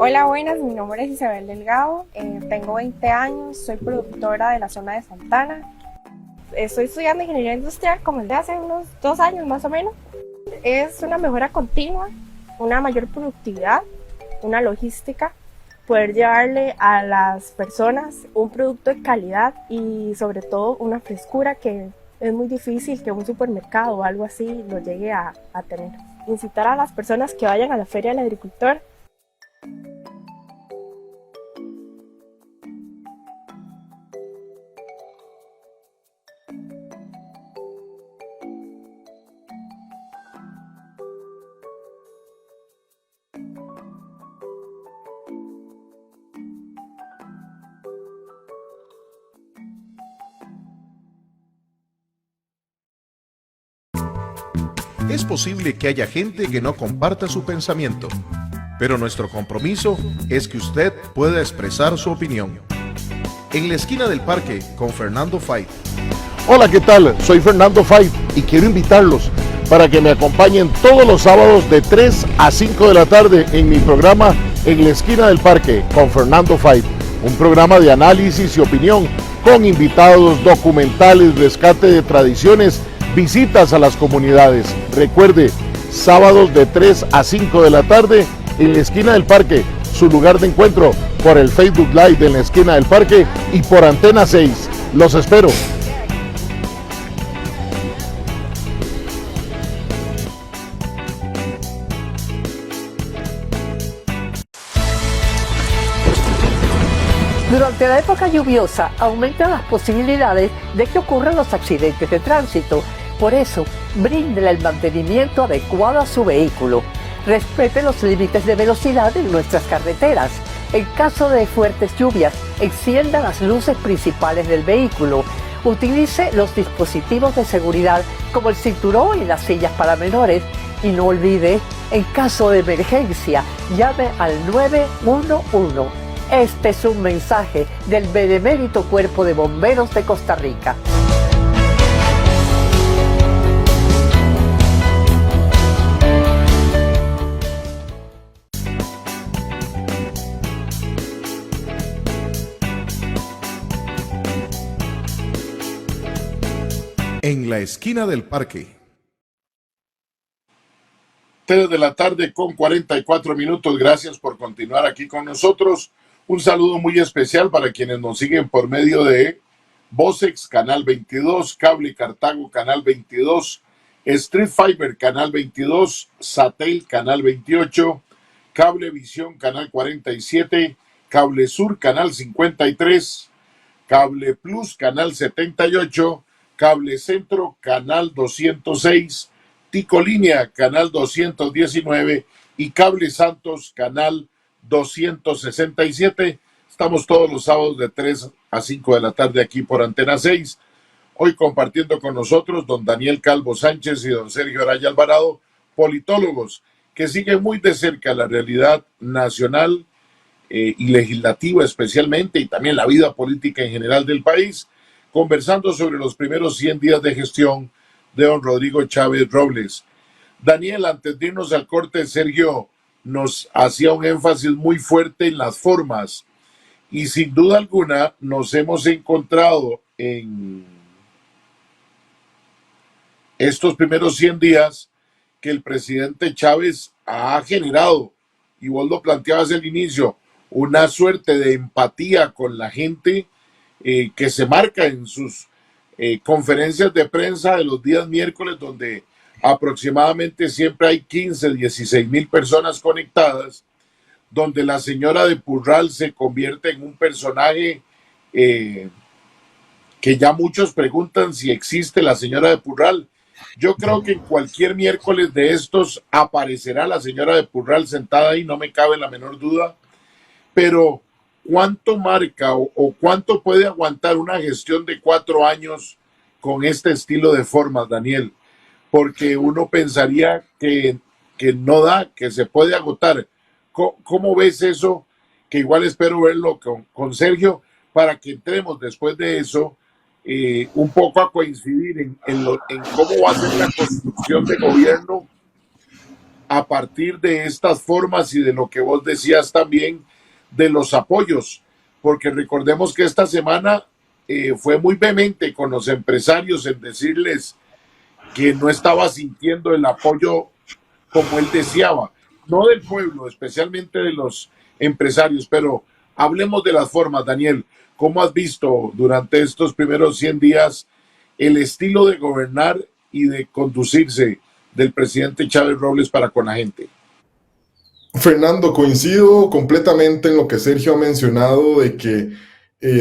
Hola, buenas, mi nombre es Isabel Delgado, tengo 20 años, soy productora de la zona de Santana. Estoy estudiando ingeniería industrial como desde hace unos 2 años más o menos. Es una mejora continua, una mayor productividad, una logística, poder llevarle a las personas un producto de calidad y sobre todo una frescura que es muy difícil que un supermercado o algo así lo llegue a tener. Incitar a las personas que vayan a la Feria del Agricultor. Es posible que haya gente que no comparta su pensamiento, pero nuestro compromiso es que usted pueda expresar su opinión. En la esquina del parque con Fernando Fait. Hola, ¿qué tal? Soy Fernando Fait y quiero invitarlos para que me acompañen todos los sábados de 3 a 5 de la tarde en mi programa En la esquina del parque con Fernando Fait, un programa de análisis y opinión con invitados, documentales, rescate de tradiciones, visitas a las comunidades. Recuerde, sábados de 3 a 5 de la tarde en la esquina del parque, su lugar de encuentro por el Facebook Live de En la esquina del parque y por Antena 6. Los espero. Durante la época lluviosa aumentan las posibilidades de que ocurran los accidentes de tránsito. Por eso, bríndele el mantenimiento adecuado a su vehículo. Respete los límites de velocidad en nuestras carreteras. En caso de fuertes lluvias, encienda las luces principales del vehículo. Utilice los dispositivos de seguridad como el cinturón y las sillas para menores. Y no olvide, en caso de emergencia, llame al 911. Este es un mensaje del Benemérito Cuerpo de Bomberos de Costa Rica. En la esquina del parque. 3 de la tarde con 44 minutos. Gracias por continuar aquí con nosotros. Un saludo muy especial para quienes nos siguen por medio de Vocex, Canal 22, Cable Cartago, Canal 22, Street Fiber, Canal 22, Satel, Canal 28, Cablevisión, Canal 47, Cable Sur, Canal 53, Cable Plus, Canal 78, Cable Centro, Canal 206, Ticolínea, Canal 219 y Cable Santos, Canal 267. Estamos todos los sábados de 3 a 5 de la tarde aquí por Antena 6. Hoy compartiendo con nosotros don Daniel Calvo Sánchez y don Sergio Araya Alvarado, politólogos que siguen muy de cerca la realidad nacional y legislativa especialmente, y también la vida política en general del país, conversando sobre los primeros 100 días de gestión de don Rodrigo Chávez Robles. Daniel, antes de irnos al corte, Sergio nos hacía un énfasis muy fuerte en las formas, y sin duda alguna nos hemos encontrado en estos primeros 100 días que el presidente Chávez ha generado, y vos lo planteabas al inicio, una suerte de empatía con la gente que se marca en sus conferencias de prensa de los días miércoles, donde aproximadamente siempre hay 15, 16 mil personas conectadas, donde la señora de Purral se convierte en un personaje que ya muchos preguntan si existe la señora de Purral. Yo creo que en cualquier miércoles de estos aparecerá la señora de Purral sentada ahí, no me cabe la menor duda, pero ¿cuánto marca o cuánto puede aguantar una gestión de 4 años con este estilo de formas, Daniel? Porque uno pensaría que no da, que se puede agotar. ¿Cómo ves eso? Que igual espero verlo con Sergio, para que entremos después de eso un poco a coincidir en cómo va a ser la construcción de gobierno a partir de estas formas y de lo que vos decías también de los apoyos, porque recordemos que esta semana fue muy vehemente con los empresarios en decirles que no estaba sintiendo el apoyo como él deseaba, no del pueblo, especialmente de los empresarios, pero hablemos de las formas, Daniel. ¿Cómo has visto durante estos primeros 100 días el estilo de gobernar y de conducirse del presidente Chávez Robles para con la gente? Fernando, coincido completamente en lo que Sergio ha mencionado, de que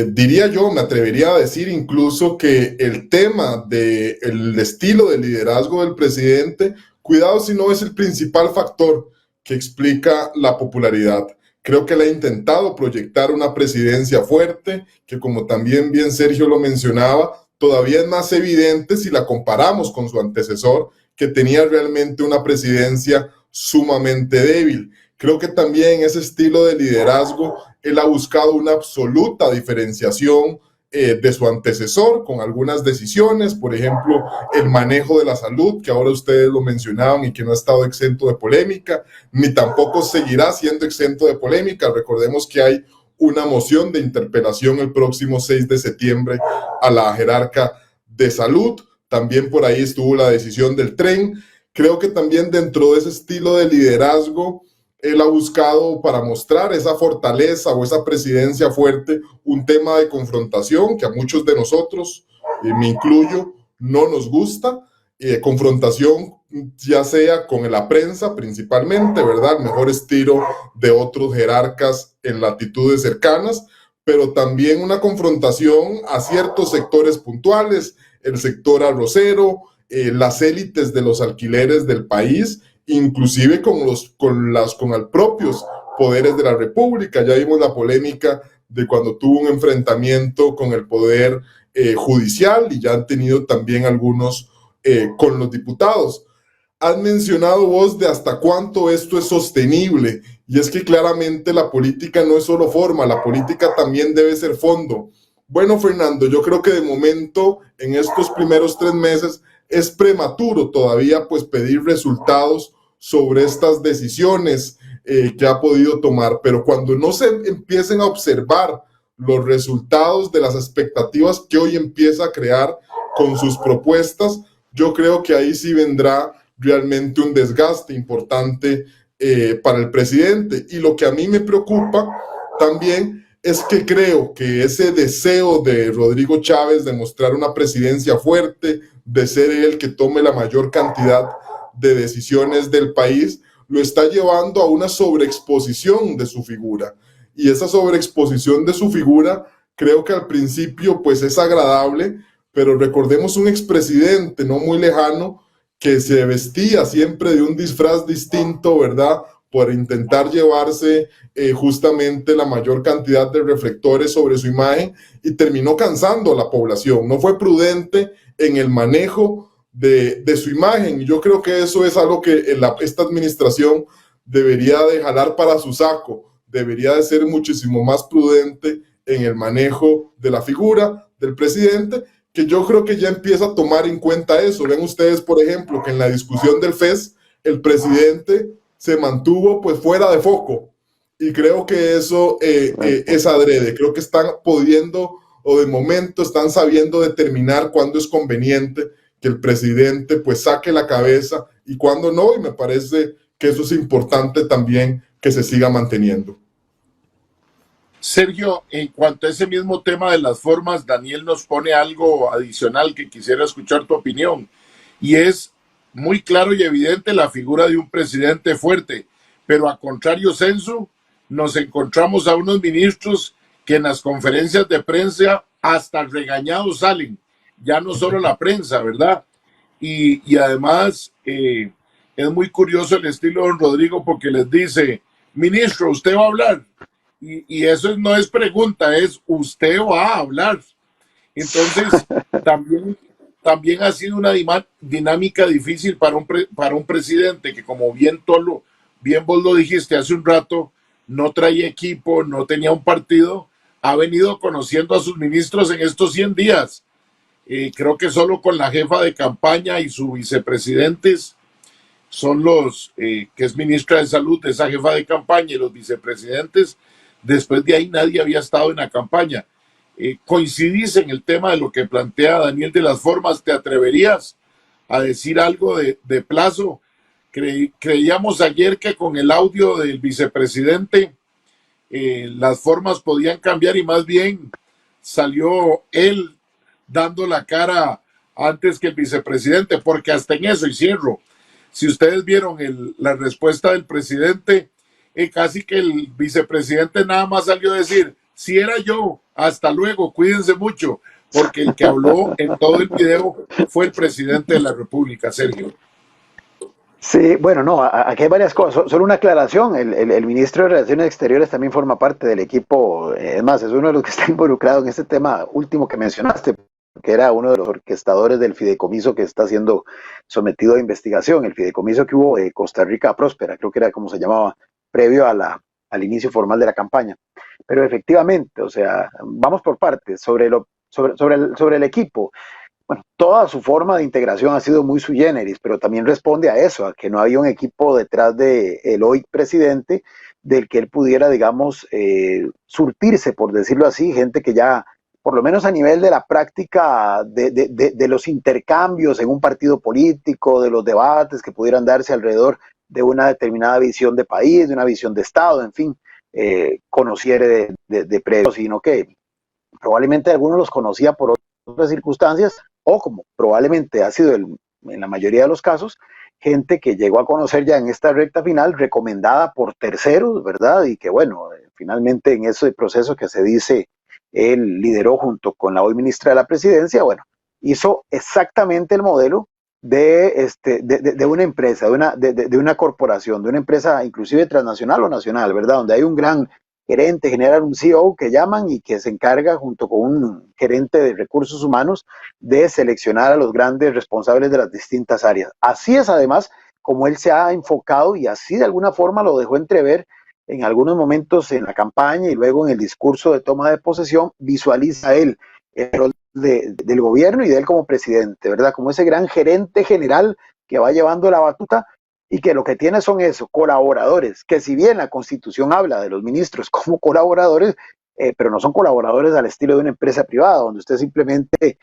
diría yo, me atrevería a decir incluso que el tema del estilo de liderazgo del presidente, cuidado si no es el principal factor que explica la popularidad. Creo que él ha intentado proyectar una presidencia fuerte, que como también bien Sergio lo mencionaba, todavía es más evidente si la comparamos con su antecesor, que tenía realmente una presidencia sumamente débil. Creo que también ese estilo de liderazgo, él ha buscado una absoluta diferenciación de su antecesor con algunas decisiones, por ejemplo, el manejo de la salud, que ahora ustedes lo mencionaban y que no ha estado exento de polémica, ni tampoco seguirá siendo exento de polémica. Recordemos que hay una moción de interpelación el próximo 6 de septiembre a la jerarca de salud. También por ahí estuvo la decisión del tren. Creo que también dentro de ese estilo de liderazgo, él ha buscado, para mostrar esa fortaleza o esa presidencia fuerte, un tema de confrontación que a muchos de nosotros, me incluyo, no nos gusta. Confrontación ya sea con la prensa principalmente, ¿verdad? El mejor estilo de otros jerarcas en latitudes cercanas, pero también una confrontación a ciertos sectores puntuales, el sector arrocero, las élites de los alquileres del país, inclusive con los propios poderes de la República. Ya vimos la polémica de cuando tuvo un enfrentamiento con el poder judicial, y ya han tenido también algunos con los diputados. Has mencionado vos de hasta cuánto esto es sostenible, y es que claramente la política no es solo forma, la política también debe ser fondo. Bueno, Fernando, yo creo que de momento en estos primeros 3 meses es prematuro todavía pues pedir resultados sobre estas decisiones que ha podido tomar, pero cuando no se empiecen a observar los resultados de las expectativas que hoy empieza a crear con sus propuestas, yo creo que ahí sí vendrá realmente un desgaste importante para el presidente. Y lo que a mí me preocupa también es que creo que ese deseo de Rodrigo Chávez de mostrar una presidencia fuerte, de ser él que tome la mayor cantidad de decisiones del país, lo está llevando a una sobreexposición de su figura. Y esa sobreexposición de su figura creo que al principio pues es agradable, pero recordemos un expresidente no muy lejano que se vestía siempre de un disfraz distinto, ¿verdad?, por intentar llevarse justamente la mayor cantidad de reflectores sobre su imagen, y terminó cansando a la población. No fue prudente en el manejo de su imagen. Yo creo que eso es algo que esta administración debería de jalar para su saco, debería de ser muchísimo más prudente en el manejo de la figura del presidente, que yo creo que ya empieza a tomar en cuenta eso. Ven ustedes, por ejemplo, que en la discusión del FES, el presidente se mantuvo pues fuera de foco, y creo que eso es adrede. Creo que están pudiendo, o de momento están sabiendo determinar cuándo es conveniente que el presidente pues saque la cabeza y cuándo no, y me parece que eso es importante también que se siga manteniendo. Sergio, en cuanto a ese mismo tema de las formas, Daniel nos pone algo adicional que quisiera escuchar tu opinión, y es muy claro y evidente la figura de un presidente fuerte, pero a contrario censo, nos encontramos a unos ministros que en las conferencias de prensa hasta regañados salen, ya no solo la prensa, ¿verdad? Y además es muy curioso el estilo de don Rodrigo, porque les dice: ministro, usted va a hablar. Y eso no es pregunta, es usted va a hablar. Entonces, también ha sido una dinámica difícil para un presidente que, como bien vos lo dijiste hace un rato, no traía equipo, no tenía un partido, ha venido conociendo a sus ministros en estos 100 días. Creo que solo con la jefa de campaña y sus vicepresidentes son los, que es ministra de salud, esa jefa de campaña, y los vicepresidentes. Después de ahí nadie había estado en la campaña. ¿Coincidís en el tema de lo que plantea Daniel de las formas? ¿Te atreverías a decir algo de plazo? Creíamos ayer que con el audio del vicepresidente las formas podían cambiar, y más bien salió él dando la cara antes que el vicepresidente, porque hasta en eso, y cierro, si ustedes vieron la respuesta del presidente, casi que el vicepresidente nada más salió a decir: si era yo, hasta luego, cuídense mucho, porque el que habló en todo el video fue el presidente de la República, Sergio. Sí, bueno, no, aquí hay varias cosas. Solo una aclaración: el ministro de Relaciones Exteriores también forma parte del equipo, es más, es uno de los que está involucrado en este tema último que mencionaste, que era uno de los orquestadores del fideicomiso que está siendo sometido a investigación, el fideicomiso que hubo de Costa Rica Próspera, creo que era como se llamaba, previo al inicio formal de la campaña. Pero efectivamente, o sea, vamos por partes. Sobre el equipo, bueno, toda su forma de integración ha sido muy sui generis, pero también responde a eso, a que no había un equipo detrás del hoy presidente del que él pudiera, digamos, surtirse, por decirlo así, gente que ya, por lo menos a nivel de la práctica de los intercambios en un partido político, de los debates que pudieran darse alrededor de una determinada visión de país, de una visión de Estado, en fin, conociera de previos, sino que probablemente algunos los conocía por otras circunstancias, o como probablemente ha sido en la mayoría de los casos, gente que llegó a conocer ya en esta recta final, recomendada por terceros, ¿verdad? Y que bueno, finalmente en ese proceso que se dice, él lideró junto con la hoy ministra de la Presidencia, bueno, hizo exactamente el modelo de una empresa, de una corporación, de una empresa inclusive transnacional o nacional, ¿verdad? Donde hay un gran gerente general, un CEO que llaman y que se encarga junto con un gerente de recursos humanos de seleccionar a los grandes responsables de las distintas áreas. Así es además como él se ha enfocado, y así de alguna forma lo dejó entrever en algunos momentos en la campaña y luego en el discurso de toma de posesión. Visualiza él el rol del gobierno y de él como presidente, ¿verdad? Como ese gran gerente general que va llevando la batuta y que lo que tiene son eso, colaboradores, que si bien la Constitución habla de los ministros como colaboradores, pero no son colaboradores al estilo de una empresa privada, donde usted simplemente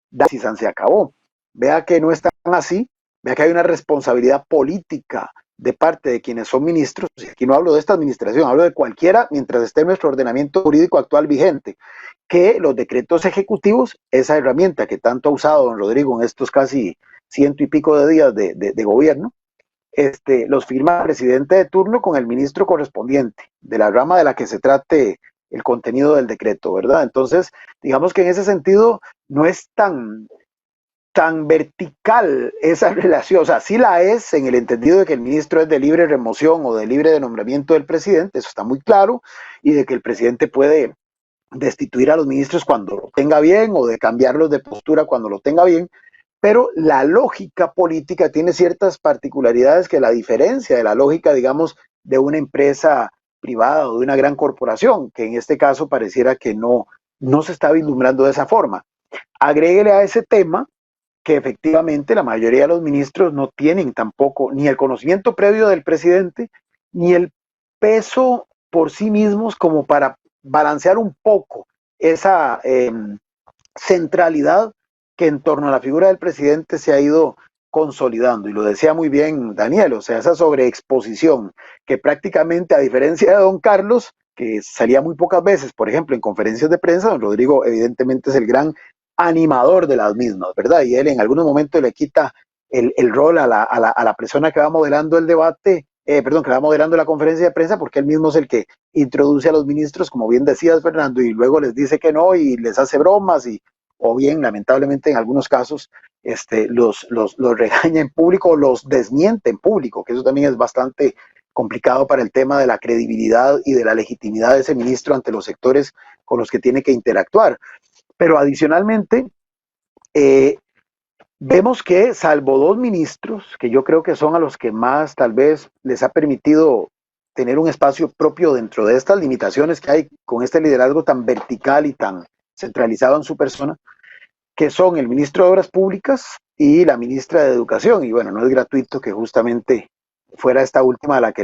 da si se acabó. Vea que no están así, vea que hay una responsabilidad política de parte de quienes son ministros, y aquí no hablo de esta administración, hablo de cualquiera mientras esté en nuestro ordenamiento jurídico actual vigente, que los decretos ejecutivos, esa herramienta que tanto ha usado don Rodrigo en estos casi 100 y pico de días de gobierno, los firma el presidente de turno con el ministro correspondiente de la rama de la que se trate el contenido del decreto, ¿verdad? Entonces, digamos que en ese sentido no es tan vertical esa relación, o sea, sí la es en el entendido de que el ministro es de libre remoción o de libre de nombramiento del presidente, eso está muy claro, y de que el presidente puede destituir a los ministros cuando lo tenga bien o de cambiarlos de postura cuando lo tenga bien, pero la lógica política tiene ciertas particularidades que la diferencia de la lógica, digamos, de una empresa privada o de una gran corporación, que en este caso pareciera que no se está vislumbrando de esa forma. Agréguele a ese tema que efectivamente la mayoría de los ministros no tienen tampoco ni el conocimiento previo del presidente, ni el peso por sí mismos como para balancear un poco esa centralidad que en torno a la figura del presidente se ha ido consolidando. Y lo decía muy bien Daniel, o sea, esa sobreexposición que prácticamente, a diferencia de don Carlos, que salía muy pocas veces, por ejemplo, en conferencias de prensa, don Rodrigo evidentemente es el gran animador de las mismas, ¿verdad? Y él en algunos momentos le quita el rol a la persona que va modelando el debate, que va modelando la conferencia de prensa, porque él mismo es el que introduce a los ministros, como bien decías, Fernando, y luego les dice que no y les hace bromas, o bien, lamentablemente, en algunos casos, los regaña en público o los desmiente en público, que eso también es bastante complicado para el tema de la credibilidad y de la legitimidad de ese ministro ante los sectores con los que tiene que interactuar. Pero adicionalmente, vemos que salvo dos ministros, que yo creo que son a los que más tal vez les ha permitido tener un espacio propio dentro de estas limitaciones que hay con este liderazgo tan vertical y tan centralizado en su persona, que son el ministro de Obras Públicas y la ministra de Educación. Y bueno, no es gratuito que justamente fuera esta última a la que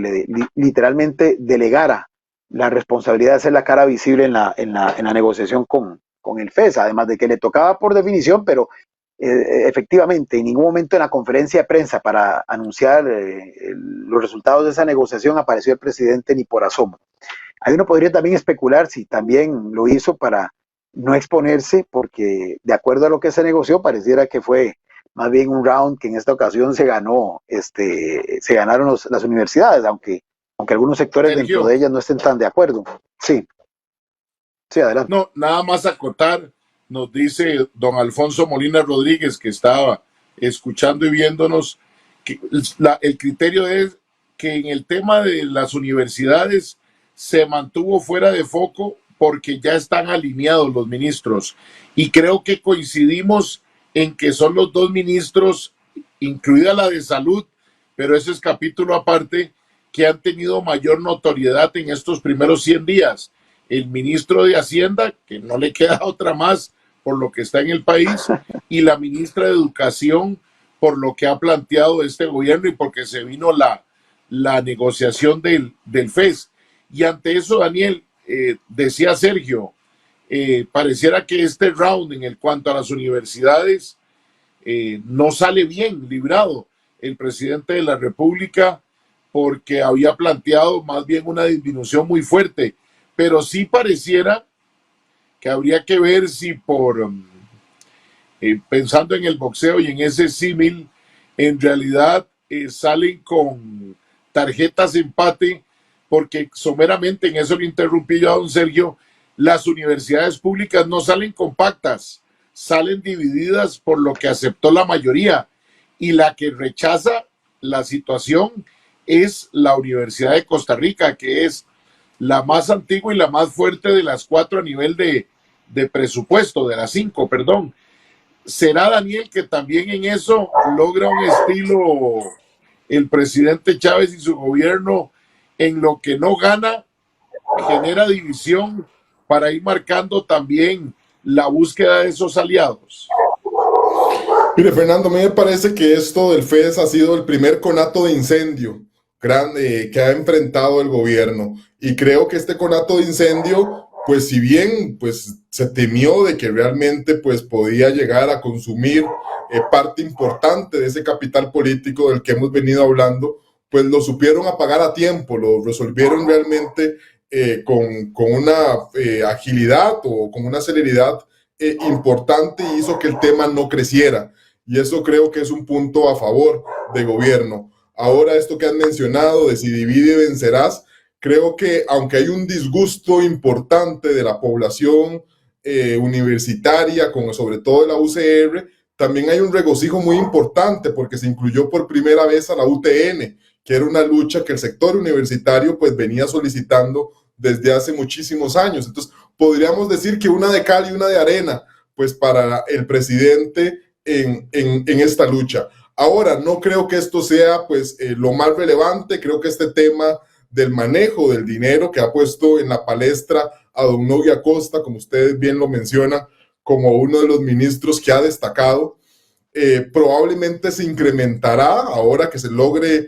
literalmente delegara la responsabilidad de ser la cara visible en la negociación con el FES, además de que le tocaba por definición, pero efectivamente en ningún momento en la conferencia de prensa para anunciar los resultados de esa negociación apareció el presidente ni por asomo. Ahí uno podría también especular si también lo hizo para no exponerse, porque de acuerdo a lo que se negoció pareciera que fue más bien un round que en esta ocasión se ganaron las universidades, aunque algunos sectores Sergio, dentro de ellas no estén tan de acuerdo. Sí, adelante. No, nada más acotar, nos dice don Alfonso Molina Rodríguez, que estaba escuchando y viéndonos, que el criterio es que en el tema de las universidades se mantuvo fuera de foco porque ya están alineados los ministros, y creo que coincidimos en que son los dos ministros, incluida la de salud, pero ese es capítulo aparte, que han tenido mayor notoriedad en estos primeros 100 días. El ministro de Hacienda, que no le queda otra más por lo que está en el país, y la ministra de Educación por lo que ha planteado este gobierno y porque se vino la negociación del FES. Y ante eso, Daniel, decía Sergio, pareciera que este round en cuanto a las universidades no sale bien librado el presidente de la República, porque había planteado más bien una disminución muy fuerte, pero sí pareciera que habría que ver si pensando en el boxeo y en ese símil, en realidad salen con tarjetas empate, porque someramente, en eso le interrumpí yo a don Sergio, las universidades públicas no salen compactas, salen divididas por lo que aceptó la mayoría, y la que rechaza la situación es la Universidad de Costa Rica, que es la más antigua y la más fuerte de las 4 a nivel de presupuesto, de las 5, perdón. ¿Será, Daniel, que también en eso logra un estilo el presidente Chávez y su gobierno, en lo que no gana, genera división para ir marcando también la búsqueda de esos aliados? Mire, Fernando, a mí me parece que esto del FES ha sido el primer conato de incendio grande que ha enfrentado el gobierno, y creo que este conato de incendio, pues si bien pues se temió de que realmente pues podía llegar a consumir parte importante de ese capital político del que hemos venido hablando, pues lo supieron apagar a tiempo, lo resolvieron realmente con una agilidad o con una celeridad importante, y hizo que el tema no creciera, y eso creo que es un punto a favor de gobierno. Ahora, esto que han mencionado de si divide vencerás, creo que aunque hay un disgusto importante de la población universitaria, sobre todo de la UCR, también hay un regocijo muy importante porque se incluyó por primera vez a la UTN, que era una lucha que el sector universitario pues venía solicitando desde hace muchísimos años. Entonces, podríamos decir que una de cal y una de arena, pues para el presidente en esta lucha. Ahora, no creo que esto sea pues lo más relevante. Creo que este tema del manejo del dinero, que ha puesto en la palestra a don Nogui Acosta, como ustedes bien lo mencionan, como uno de los ministros que ha destacado. Probablemente se incrementará ahora que se logre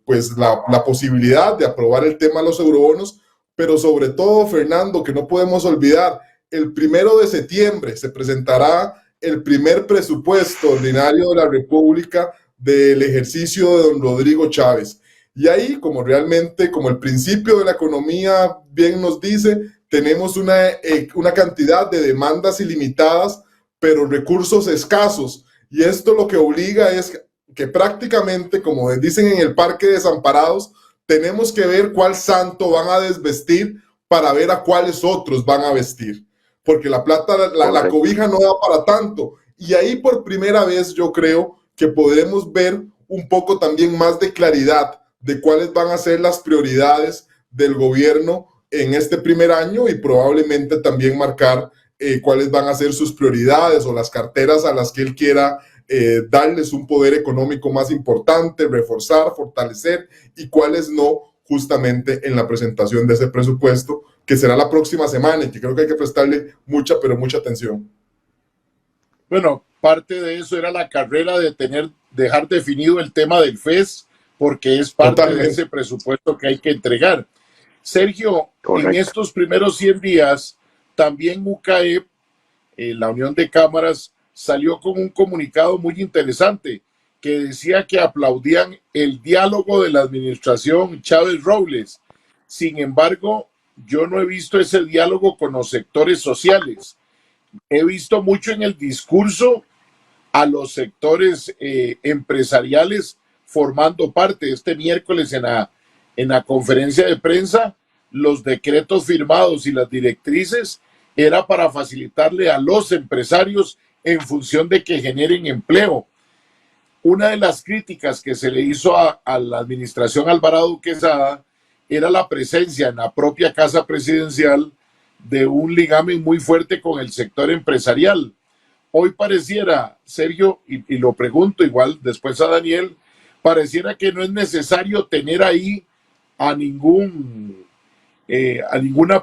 pues la posibilidad de aprobar el tema de los eurobonos, pero sobre todo, Fernando, que no podemos olvidar, el 1 de septiembre se presentará el primer presupuesto ordinario de la República del ejercicio de don Rodrigo Chávez. Y ahí, como realmente, como el principio de la economía bien nos dice, tenemos una cantidad de demandas ilimitadas, pero recursos escasos. Y esto lo que obliga es que prácticamente, como dicen en el Parque de Desamparados, tenemos que ver cuál santo van a desvestir para ver a cuáles otros van a vestir. Porque la plata, la cobija no da para tanto. Y ahí por primera vez yo creo que podremos ver un poco también más de claridad de cuáles van a ser las prioridades del gobierno en este primer año y probablemente también marcar cuáles van a ser sus prioridades o las carteras a las que él quiera darles un poder económico más importante, reforzar, fortalecer y cuáles no, justamente en la presentación de ese presupuesto que será la próxima semana y que creo que hay que prestarle mucha, pero mucha atención. Bueno, parte de eso era la carrera de dejar definido el tema del FES, porque es parte de ese presupuesto que hay que entregar. Sergio, en estos primeros 100 días, también UCAEP, la Unión de Cámaras, salió con un comunicado muy interesante que decía que aplaudían el diálogo de la administración Chávez Robles. Sin embargo, yo no he visto ese diálogo con los sectores sociales. He visto mucho en el discurso a los sectores empresariales formando parte. Este miércoles en la conferencia de prensa, los decretos firmados y las directrices era para facilitarle a los empresarios en función de que generen empleo. Una de las críticas que se le hizo a la administración Alvarado Quesada era la presencia en la propia Casa Presidencial de un ligamen muy fuerte con el sector empresarial. Hoy pareciera, Sergio, y lo pregunto igual después a Daniel, pareciera que no es necesario tener ahí a ninguna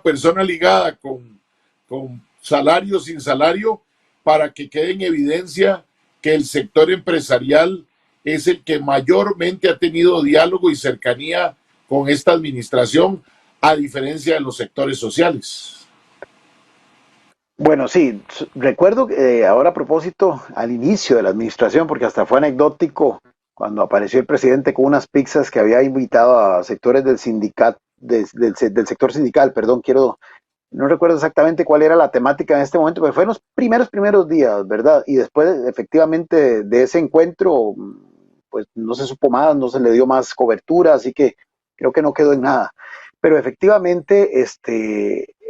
persona ligada con salario, sin salario, para que quede en evidencia que el sector empresarial es el que mayormente ha tenido diálogo y cercanía con esta administración, a diferencia de los sectores sociales. Bueno, sí, recuerdo que ahora a propósito, al inicio de la administración, porque hasta fue anecdótico cuando apareció el presidente con unas pizzas que había invitado a sectores del sindicato, del sector sindical, perdón, no recuerdo exactamente cuál era la temática en este momento, pero fue en los primeros días, ¿verdad? Y después, efectivamente, de ese encuentro, pues no se supo más, no se le dio más cobertura, así que creo que no quedó en nada. Pero efectivamente,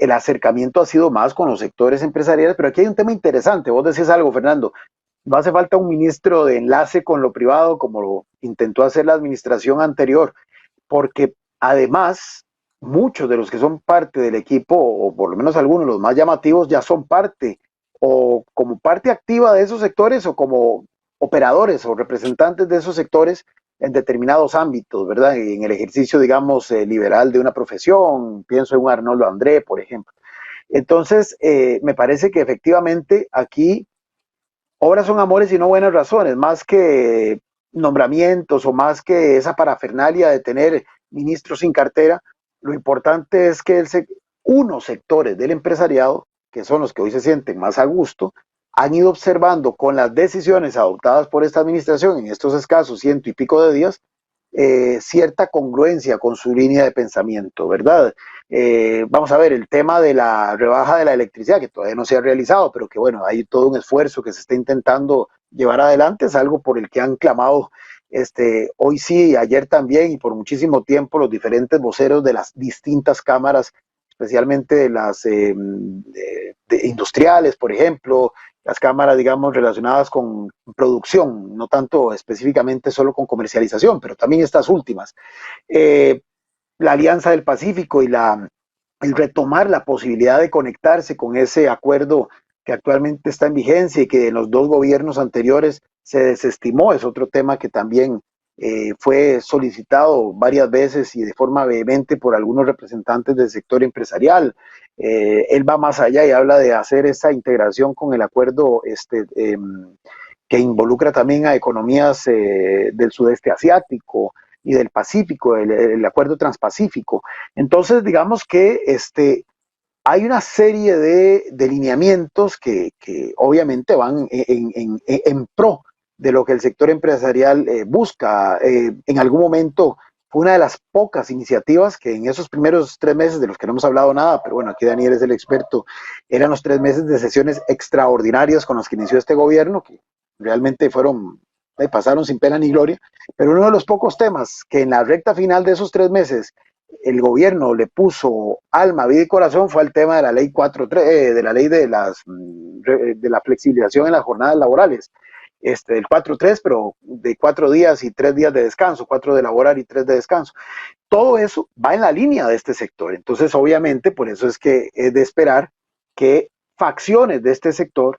el acercamiento ha sido más con los sectores empresariales, pero aquí hay un tema interesante. Vos decís algo, Fernando. No hace falta un ministro de enlace con lo privado, como lo intentó hacer la administración anterior, porque además muchos de los que son parte del equipo, o por lo menos algunos, los más llamativos, ya son parte, o como parte activa de esos sectores, o como operadores o representantes de esos sectores en determinados ámbitos, ¿verdad? En el ejercicio, digamos, liberal de una profesión, pienso en un Arnoldo André, por ejemplo. Entonces, me parece que efectivamente aquí obras son amores y no buenas razones, más que nombramientos o más que esa parafernalia de tener ministros sin cartera. Lo importante es que unos sectores del empresariado, que son los que hoy se sienten más a gusto, han ido observando con las decisiones adoptadas por esta administración en estos escasos 100 y pico de días, cierta congruencia con su línea de pensamiento, ¿verdad? Vamos a ver, el tema de la rebaja de la electricidad, que todavía no se ha realizado, pero que bueno, hay todo un esfuerzo que se está intentando llevar adelante, es algo por el que han clamado hoy sí, ayer también, y por muchísimo tiempo los diferentes voceros de las distintas cámaras, especialmente de las industriales, por ejemplo, las cámaras, digamos, relacionadas con producción, no tanto específicamente solo con comercialización, pero también estas últimas. La Alianza del Pacífico y el retomar la posibilidad de conectarse con ese acuerdo que actualmente está en vigencia y que en los dos gobiernos anteriores se desestimó, es otro tema que también fue solicitado varias veces y de forma vehemente por algunos representantes del sector empresarial. Él va más allá y habla de hacer esa integración con el acuerdo que involucra también a economías del sudeste asiático y del Pacífico, el acuerdo transpacífico. Entonces, digamos que hay una serie de lineamientos que obviamente van en pro de lo que el sector empresarial busca. En algún momento fue una de las pocas iniciativas que en esos primeros 3 meses, de los que no hemos hablado nada, pero bueno, aquí Daniel es el experto, eran los 3 meses de sesiones extraordinarias con los que inició este gobierno, que realmente pasaron sin pena ni gloria, pero uno de los pocos temas que en la recta final de esos 3 meses el gobierno le puso alma, vida y corazón fue el tema de la ley 4.3, de la ley de la flexibilización en las jornadas laborales, del 4.3, pero de 4 días y 3 días de descanso, 4 de laborar y 3 de descanso. Todo eso va en la línea de este sector. Entonces, obviamente, por eso es que es de esperar que facciones de este sector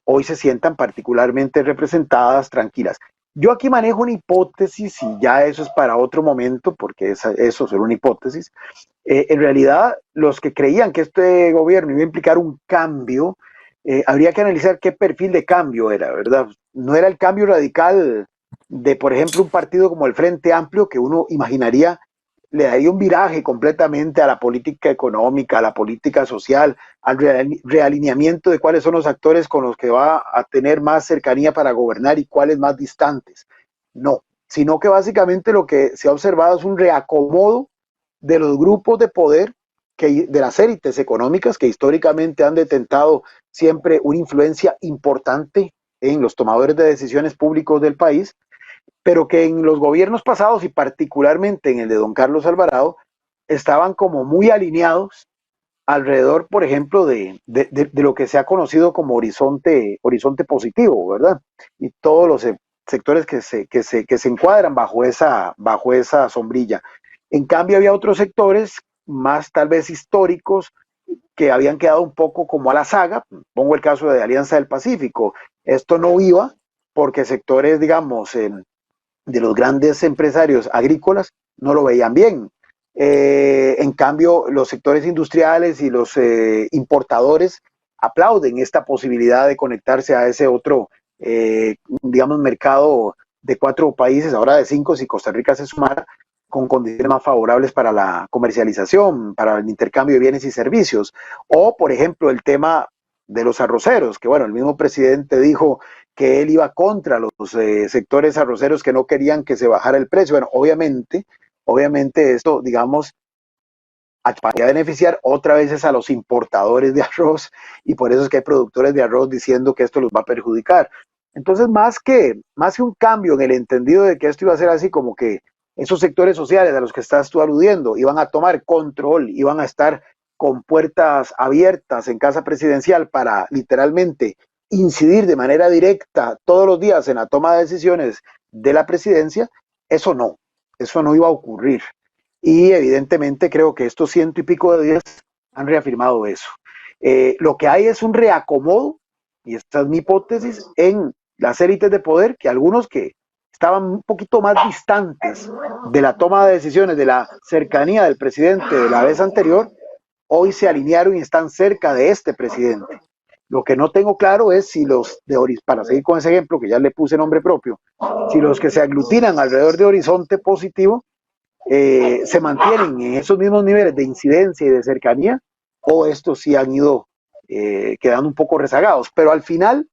hoy se sientan particularmente representadas, tranquilas. Yo aquí manejo una hipótesis y ya eso es para otro momento, porque eso es solo una hipótesis. En realidad, los que creían que este gobierno iba a implicar un cambio, habría que analizar qué perfil de cambio era, ¿verdad? No era el cambio radical de, por ejemplo, un partido como el Frente Amplio, que uno imaginaría le daría un viraje completamente a la política económica, a la política social, al realineamiento de cuáles son los actores con los que va a tener más cercanía para gobernar y cuáles más distantes. No, sino que básicamente lo que se ha observado es un reacomodo de los grupos de poder, de las élites económicas que históricamente han detentado siempre una influencia importante en los tomadores de decisiones públicos del país, pero que en los gobiernos pasados y particularmente en el de don Carlos Alvarado estaban como muy alineados alrededor, por ejemplo, de lo que se ha conocido como horizonte positivo, ¿verdad? Y todos los sectores que se encuadran bajo esa sombrilla. En cambio, había otros sectores más tal vez históricos que habían quedado un poco como a la saga. Pongo el caso de Alianza del Pacífico. Esto no iba porque sectores, digamos, de los grandes empresarios agrícolas no lo veían bien. En cambio, los sectores industriales y los importadores aplauden esta posibilidad de conectarse a ese otro, digamos, mercado de 4 países, ahora de 5 si Costa Rica se sumara, con condiciones más favorables para la comercialización, para el intercambio de bienes y servicios. O, por ejemplo, el tema de los arroceros, que bueno, el mismo presidente dijo que él iba contra los sectores arroceros que no querían que se bajara el precio. Bueno, obviamente esto, digamos, para beneficiar otra vez es a los importadores de arroz, y por eso es que hay productores de arroz diciendo que esto los va a perjudicar. Entonces, más que un cambio en el entendido de que esto iba a ser así como que esos sectores sociales a los que estás tú aludiendo iban a tomar control, iban a estar con puertas abiertas en casa presidencial para literalmente incidir de manera directa todos los días en la toma de decisiones de la presidencia, eso no iba a ocurrir. Y evidentemente creo que estos 100 y pico de días han reafirmado eso. Lo que hay es un reacomodo, y esta es mi hipótesis, en las élites de poder, que algunos que estaban un poquito más distantes de la toma de decisiones, de la cercanía del presidente de la vez anterior, hoy se alinearon y están cerca de este presidente. Lo que no tengo claro es si para seguir con ese ejemplo que ya le puse nombre propio, si los que se aglutinan alrededor de Horizonte Positivo se mantienen en esos mismos niveles de incidencia y de cercanía, o estos sí han ido quedando un poco rezagados. Pero al final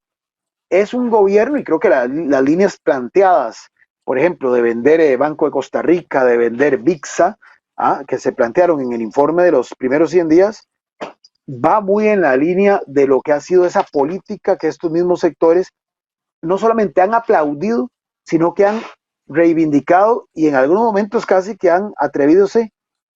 es un gobierno, y creo que las líneas planteadas, por ejemplo, de vender Banco de Costa Rica, de vender VIXA, que se plantearon en el informe de los primeros 100 días, va muy en la línea de lo que ha sido esa política que estos mismos sectores no solamente han aplaudido, sino que han reivindicado y en algunos momentos casi que han atrevidose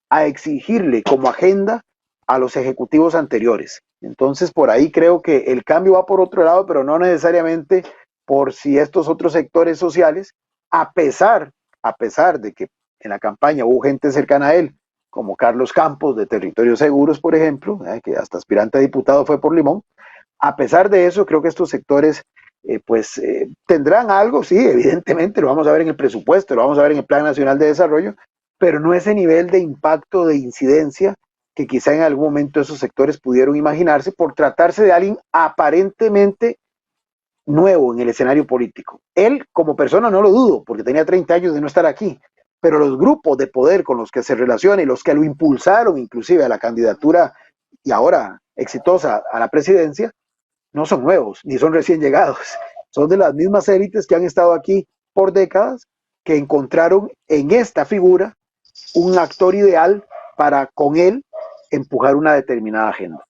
a exigirle como agenda a los ejecutivos anteriores. Entonces, por ahí creo que el cambio va por otro lado, pero no necesariamente por si estos otros sectores sociales, a pesar de que en la campaña hubo gente cercana a él, como Carlos Campos de Territorios Seguros, por ejemplo, que hasta aspirante a diputado fue por Limón. A pesar de eso, creo que estos sectores tendrán algo, sí, evidentemente, lo vamos a ver en el presupuesto, lo vamos a ver en el Plan Nacional de Desarrollo, pero no ese nivel de impacto, de incidencia que quizá en algún momento esos sectores pudieron imaginarse por tratarse de alguien aparentemente nuevo en el escenario político. Él como persona no lo dudo, porque tenía 30 años de no estar aquí, pero los grupos de poder con los que se relaciona y los que lo impulsaron inclusive a la candidatura y ahora exitosa a la presidencia, no son nuevos, ni son recién llegados. Son de las mismas élites que han estado aquí por décadas, que encontraron en esta figura un actor ideal para con él empujar una determinada agenda.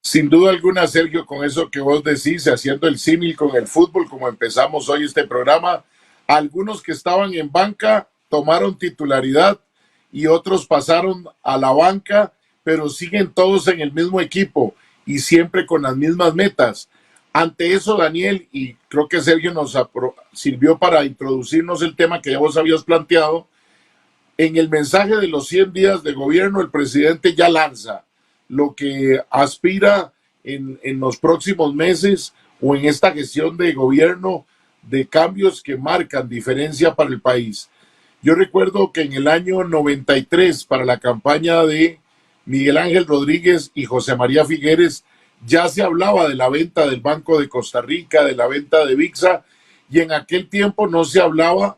Sin duda alguna, Sergio, con eso que vos decís, haciendo el símil con el fútbol, como empezamos hoy este programa, algunos que estaban en banca tomaron titularidad y otros pasaron a la banca, pero siguen todos en el mismo equipo y siempre con las mismas metas. Ante eso, Daniel, y creo que Sergio nos sirvió para introducirnos el tema que ya vos habías planteado, en el mensaje de los 100 días de gobierno, el presidente ya lanza lo que aspira en los próximos meses o en esta gestión de gobierno de cambios que marcan diferencia para el país. Yo recuerdo que en el año 93, para la campaña de Miguel Ángel Rodríguez y José María Figueres, ya se hablaba de la venta del Banco de Costa Rica, de la venta de VIXA, y en aquel tiempo no se hablaba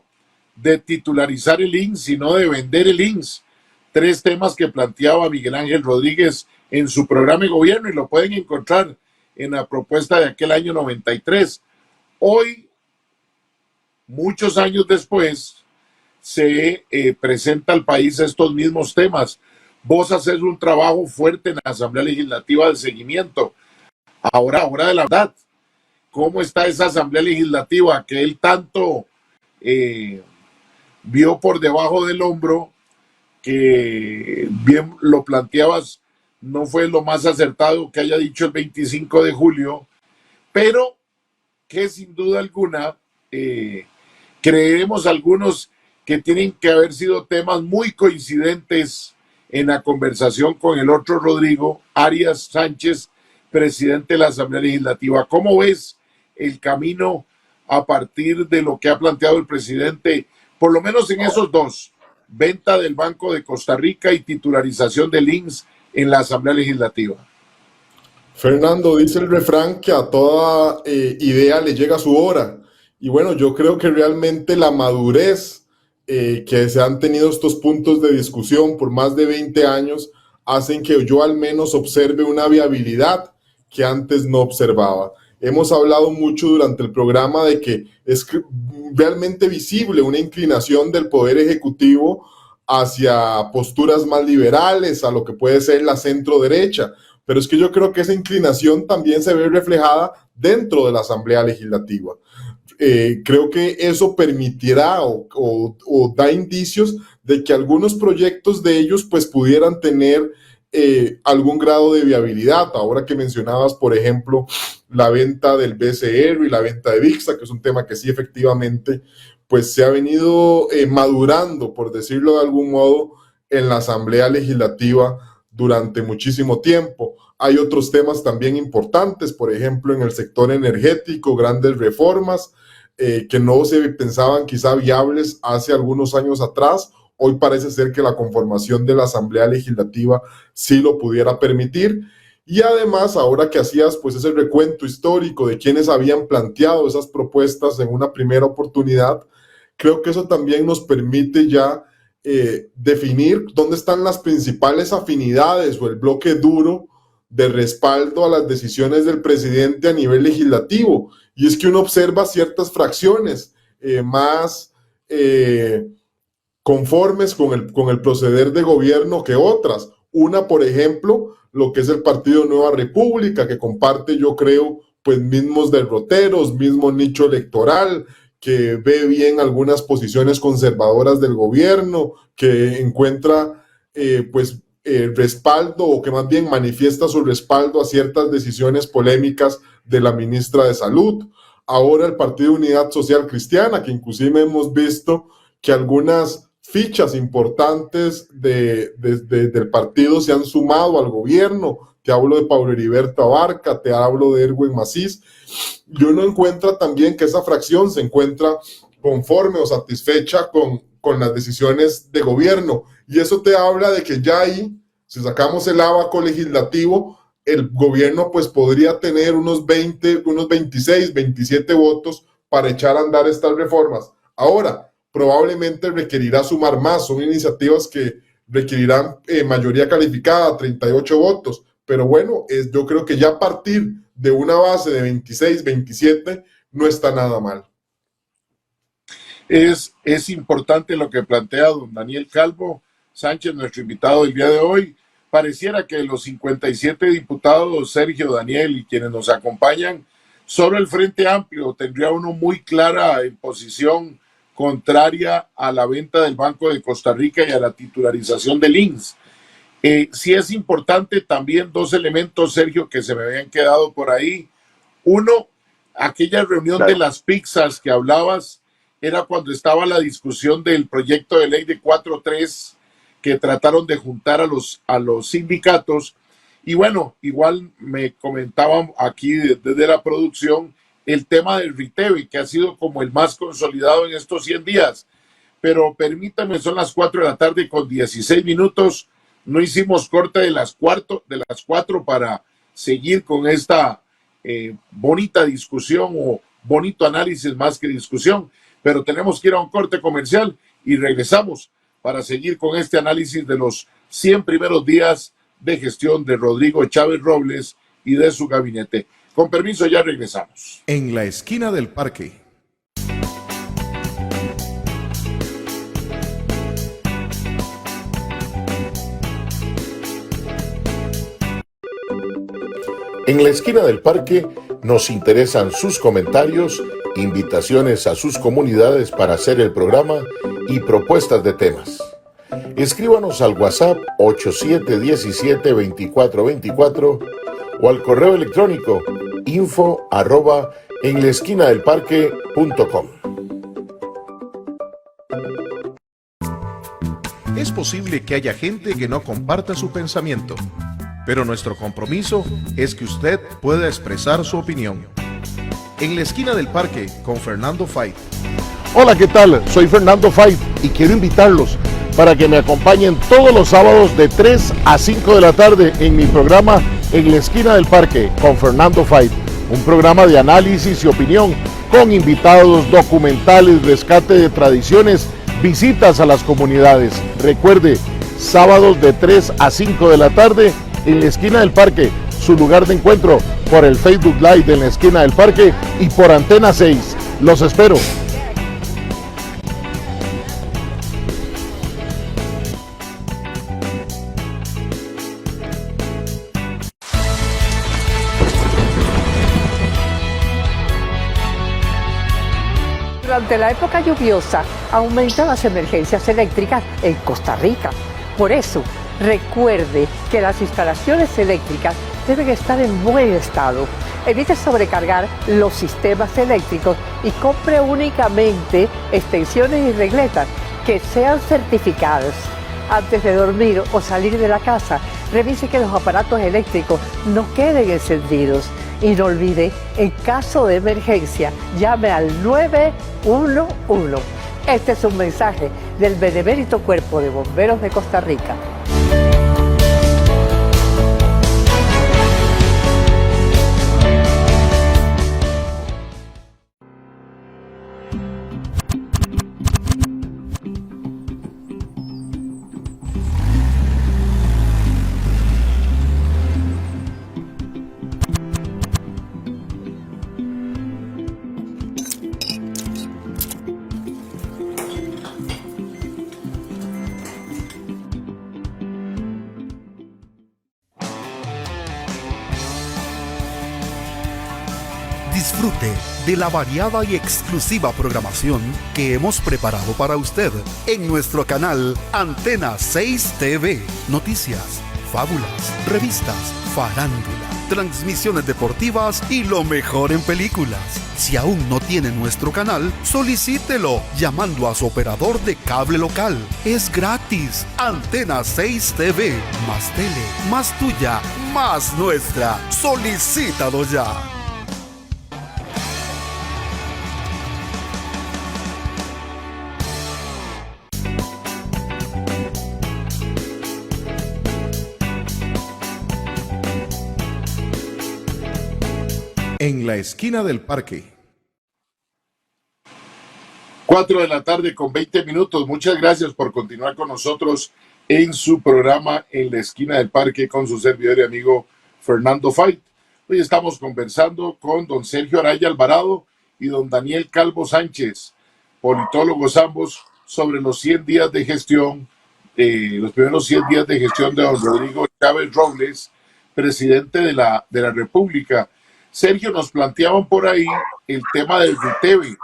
de titularizar el INS, sino de vender el INS. 3 temas que planteaba Miguel Ángel Rodríguez en su programa de gobierno y lo pueden encontrar en la propuesta de aquel año 93. Hoy, muchos años después, se presenta al país estos mismos temas. Vos haces un trabajo fuerte en la Asamblea Legislativa de seguimiento. Ahora de la verdad, ¿cómo está esa Asamblea Legislativa que él tanto vio por debajo del hombro, que bien lo planteabas, no fue lo más acertado que haya dicho el 25 de julio, pero que sin duda alguna creemos algunos que tienen que haber sido temas muy coincidentes en la conversación con el otro Rodrigo Arias Sánchez, presidente de la Asamblea Legislativa. ¿Cómo ves el camino a partir de lo que ha planteado el presidente, por lo menos en esos dos, venta del Banco de Costa Rica y titularización del INS en la Asamblea Legislativa? Fernando, dice el refrán que a toda idea le llega su hora. Y bueno, yo creo que realmente la madurez que se han tenido estos puntos de discusión por más de 20 años hacen que yo al menos observe una viabilidad que antes no observaba. Hemos hablado mucho durante el programa de que es realmente visible una inclinación del Poder Ejecutivo hacia posturas más liberales, a lo que puede ser la centro derecha, pero es que yo creo que esa inclinación también se ve reflejada dentro de la Asamblea Legislativa. Creo que eso permitirá o da indicios de que algunos proyectos de ellos pues pudieran tener algún grado de viabilidad. Ahora que mencionabas, por ejemplo, la venta del BCR y la venta de VIXA, que es un tema que sí efectivamente pues se ha venido madurando, por decirlo de algún modo, en la Asamblea Legislativa durante muchísimo tiempo. Hay otros temas también importantes, por ejemplo, en el sector energético, grandes reformas que no se pensaban quizá viables hace algunos años atrás. Hoy parece ser que la conformación de la Asamblea Legislativa sí lo pudiera permitir. Y además, ahora que hacías pues ese recuento histórico de quienes habían planteado esas propuestas en una primera oportunidad, creo que eso también nos permite ya definir dónde están las principales afinidades o el bloque duro de respaldo a las decisiones del presidente a nivel legislativo. Y es que uno observa ciertas fracciones más conformes con el proceder de gobierno que otras. Una, por ejemplo, lo que es el Partido Nueva República, que comparte, yo creo, pues mismos derroteros, mismo nicho electoral, que ve bien algunas posiciones conservadoras del gobierno, que encuentra respaldo, o que más bien manifiesta su respaldo a ciertas decisiones polémicas de la ministra de Salud. Ahora el Partido Unidad Social Cristiana, que inclusive hemos visto que algunas fichas importantes del partido se han sumado al gobierno. Te hablo de Pablo Heriberto Abarca, te hablo de Erwin Macís, y uno encuentra también que esa fracción se encuentra conforme o satisfecha con las decisiones de gobierno, y eso te habla de que ya ahí, si sacamos el abaco legislativo, el gobierno pues podría tener unos 26, 27 votos para echar a andar estas reformas. Ahora, probablemente requerirá sumar más, son iniciativas que requerirán mayoría calificada, 38 votos, pero bueno, yo creo que ya a partir de una base de 26, 27 no está nada mal. Es importante lo que plantea don Daniel Calvo Sánchez, nuestro invitado del día de hoy. Pareciera que los 57 diputados, Sergio, Daniel y quienes nos acompañan, solo el Frente Amplio tendría uno muy clara en posición contraria a la venta del Banco de Costa Rica y a la titularización del INS. Sí es importante también dos elementos, Sergio, que se me habían quedado por ahí. Uno, aquella reunión de las pizzas que hablabas, era cuando estaba la discusión del proyecto de ley de 4.3 que trataron de juntar a los sindicatos. Y bueno, igual me comentaban aquí desde la producción el tema del RITEVI, que ha sido como el más consolidado en estos 100 días. Pero permítame, son las 4 de la tarde con 16 minutos. No hicimos corte de las 4 para seguir con esta bonita discusión o bonito análisis más que discusión. Pero tenemos que ir a un corte comercial y regresamos para seguir con este análisis de los 100 primeros días de gestión de Rodrigo Chávez Robles y de su gabinete. Con permiso, ya regresamos. En la esquina del parque. En la esquina del parque nos interesan sus comentarios, invitaciones a sus comunidades para hacer el programa y propuestas de temas. Escríbanos al WhatsApp 8717-2424 o al correo electrónico info@enlaesquinadelparque.com. Es posible que haya gente que no comparta su pensamiento, pero nuestro compromiso es que usted pueda expresar su opinión. En la esquina del parque con Fernando Fait. Hola, ¿qué tal? Soy Fernando Fait y quiero invitarlos para que me acompañen todos los sábados de 3 a 5 de la tarde en mi programa En la esquina del parque con Fernando Fait, un programa de análisis y opinión con invitados, documentales, rescate de tradiciones, visitas a las comunidades. Recuerde, sábados de 3 a 5 de la tarde en la esquina del parque, su lugar de encuentro por el Facebook Live de la esquina del parque y por Antena 6. Los espero. Durante la época lluviosa aumentan las emergencias eléctricas en Costa Rica. Por eso, recuerde que las instalaciones eléctricas deben estar en buen estado. Evite sobrecargar los sistemas eléctricos y compre únicamente extensiones y regletas que sean certificadas. Antes de dormir o salir de la casa, revise que los aparatos eléctricos no queden encendidos. Y no olvide, en caso de emergencia, llame al 911. Este es un mensaje del Benemérito Cuerpo de Bomberos de Costa Rica. Disfrute de la variada y exclusiva programación que hemos preparado para usted en nuestro canal Antena 6 TV. Noticias, fábulas, revistas, farándula, transmisiones deportivas y lo mejor en películas. Si aún no tiene nuestro canal, solicítelo llamando a su operador de cable local. Es gratis. Antena 6 TV. Más tele, más tuya, más nuestra. Solicítalo ya. En la esquina del parque. 4 de la tarde con 20 minutos. Muchas gracias por continuar con nosotros en su programa En la esquina del parque con su servidor y amigo Fernando Fait. Hoy estamos conversando con don Sergio Araya Alvarado y don Daniel Calvo Sánchez, politólogos ambos, sobre los 100 días de gestión, los primeros 100 días de gestión de don Rodrigo Chávez Robles, presidente de la República. Sergio, nos planteaban por ahí el tema del RITEVE,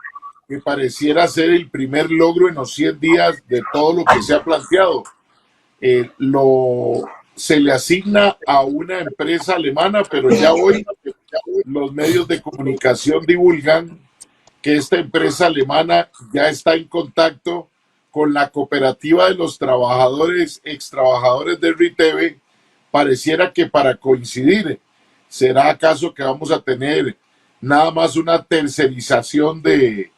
que pareciera ser el primer logro en los 100 días de todo lo que se ha planteado. Se le asigna a una empresa alemana, pero ya hoy los medios de comunicación divulgan que esta empresa alemana ya está en contacto con la cooperativa de los trabajadores, extrabajadores del RITEVE, pareciera que para coincidir. ¿Será acaso que vamos a tener nada más una tercerización de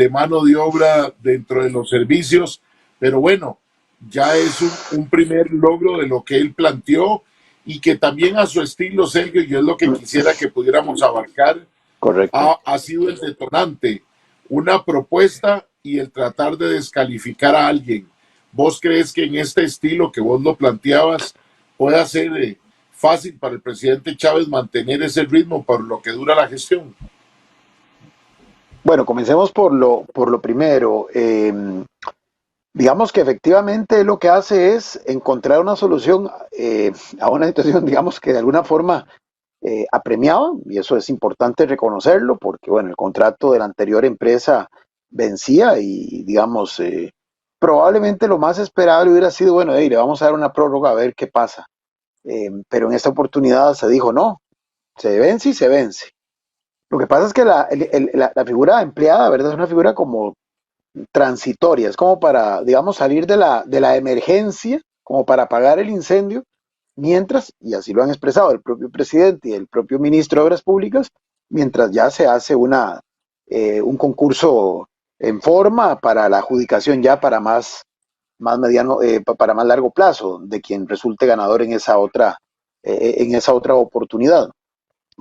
mano de obra dentro de los servicios? Pero bueno, ya es un primer logro de lo que él planteó y que también a su estilo, Sergio, y es lo que quisiera que pudiéramos abarcar, ha sido el detonante, una propuesta y el tratar de descalificar a alguien. ¿Vos crees que en este estilo que vos lo planteabas pueda ser fácil para el presidente Chávez mantener ese ritmo por lo que dura la gestión? Bueno, comencemos por lo primero. Digamos que efectivamente lo que hace es encontrar una solución a una situación, digamos, que de alguna forma apremiaba, y eso es importante reconocerlo, porque bueno, el contrato de la anterior empresa vencía y digamos, probablemente lo más esperable hubiera sido, bueno, le vamos a dar una prórroga a ver qué pasa. Pero en esta oportunidad se dijo no, se vence y se vence. Lo que pasa es que la figura empleada, ¿verdad? Es una figura como transitoria, es como para, digamos, salir de la emergencia, como para apagar el incendio, mientras, y así lo han expresado el propio presidente y el propio ministro de Obras Públicas, mientras ya se hace un concurso en forma para la adjudicación ya para más mediano, para más largo plazo, de quien resulte ganador en esa otra oportunidad.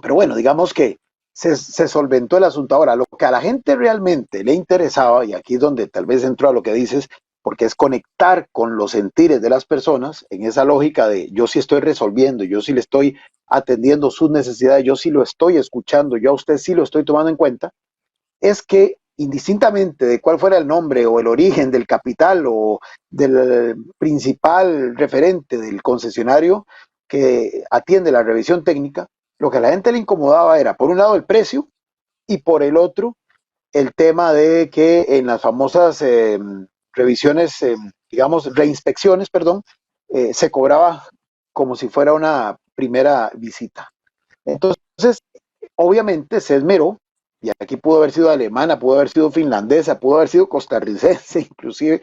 Pero bueno, digamos que se solventó el asunto. Ahora, lo que a la gente realmente le interesaba, y aquí es donde tal vez entró a lo que dices, porque es conectar con los sentires de las personas, en esa lógica de yo sí estoy resolviendo, yo sí le estoy atendiendo sus necesidades, yo sí lo estoy escuchando, yo a usted sí lo estoy tomando en cuenta, es que indistintamente de cuál fuera el nombre o el origen del capital o del principal referente del concesionario que atiende la revisión técnica, lo que a la gente le incomodaba era, por un lado, el precio y por el otro, el tema de que en las famosas revisiones, digamos, reinspecciones, perdón, se cobraba como si fuera una primera visita. Entonces, obviamente se esmeró, y aquí pudo haber sido alemana, pudo haber sido finlandesa, pudo haber sido costarricense inclusive,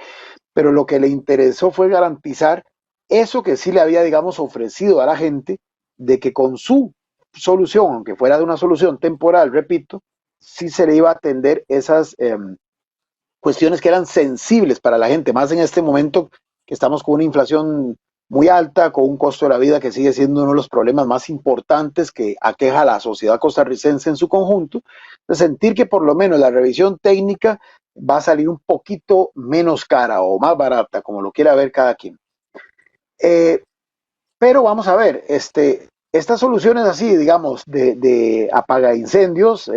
pero lo que le interesó fue garantizar eso que sí le había, digamos, ofrecido a la gente, de que con su solución, aunque fuera de una solución temporal, repito, sí se le iba a atender esas cuestiones que eran sensibles para la gente, más en este momento que estamos con una inflación muy alta, con un costo de la vida que sigue siendo uno de los problemas más importantes que aqueja a la sociedad costarricense en su conjunto, de sentir que por lo menos la revisión técnica va a salir un poquito menos cara o más barata, como lo quiera ver cada quien. Pero vamos a ver, estas soluciones así, digamos, de apaga incendios,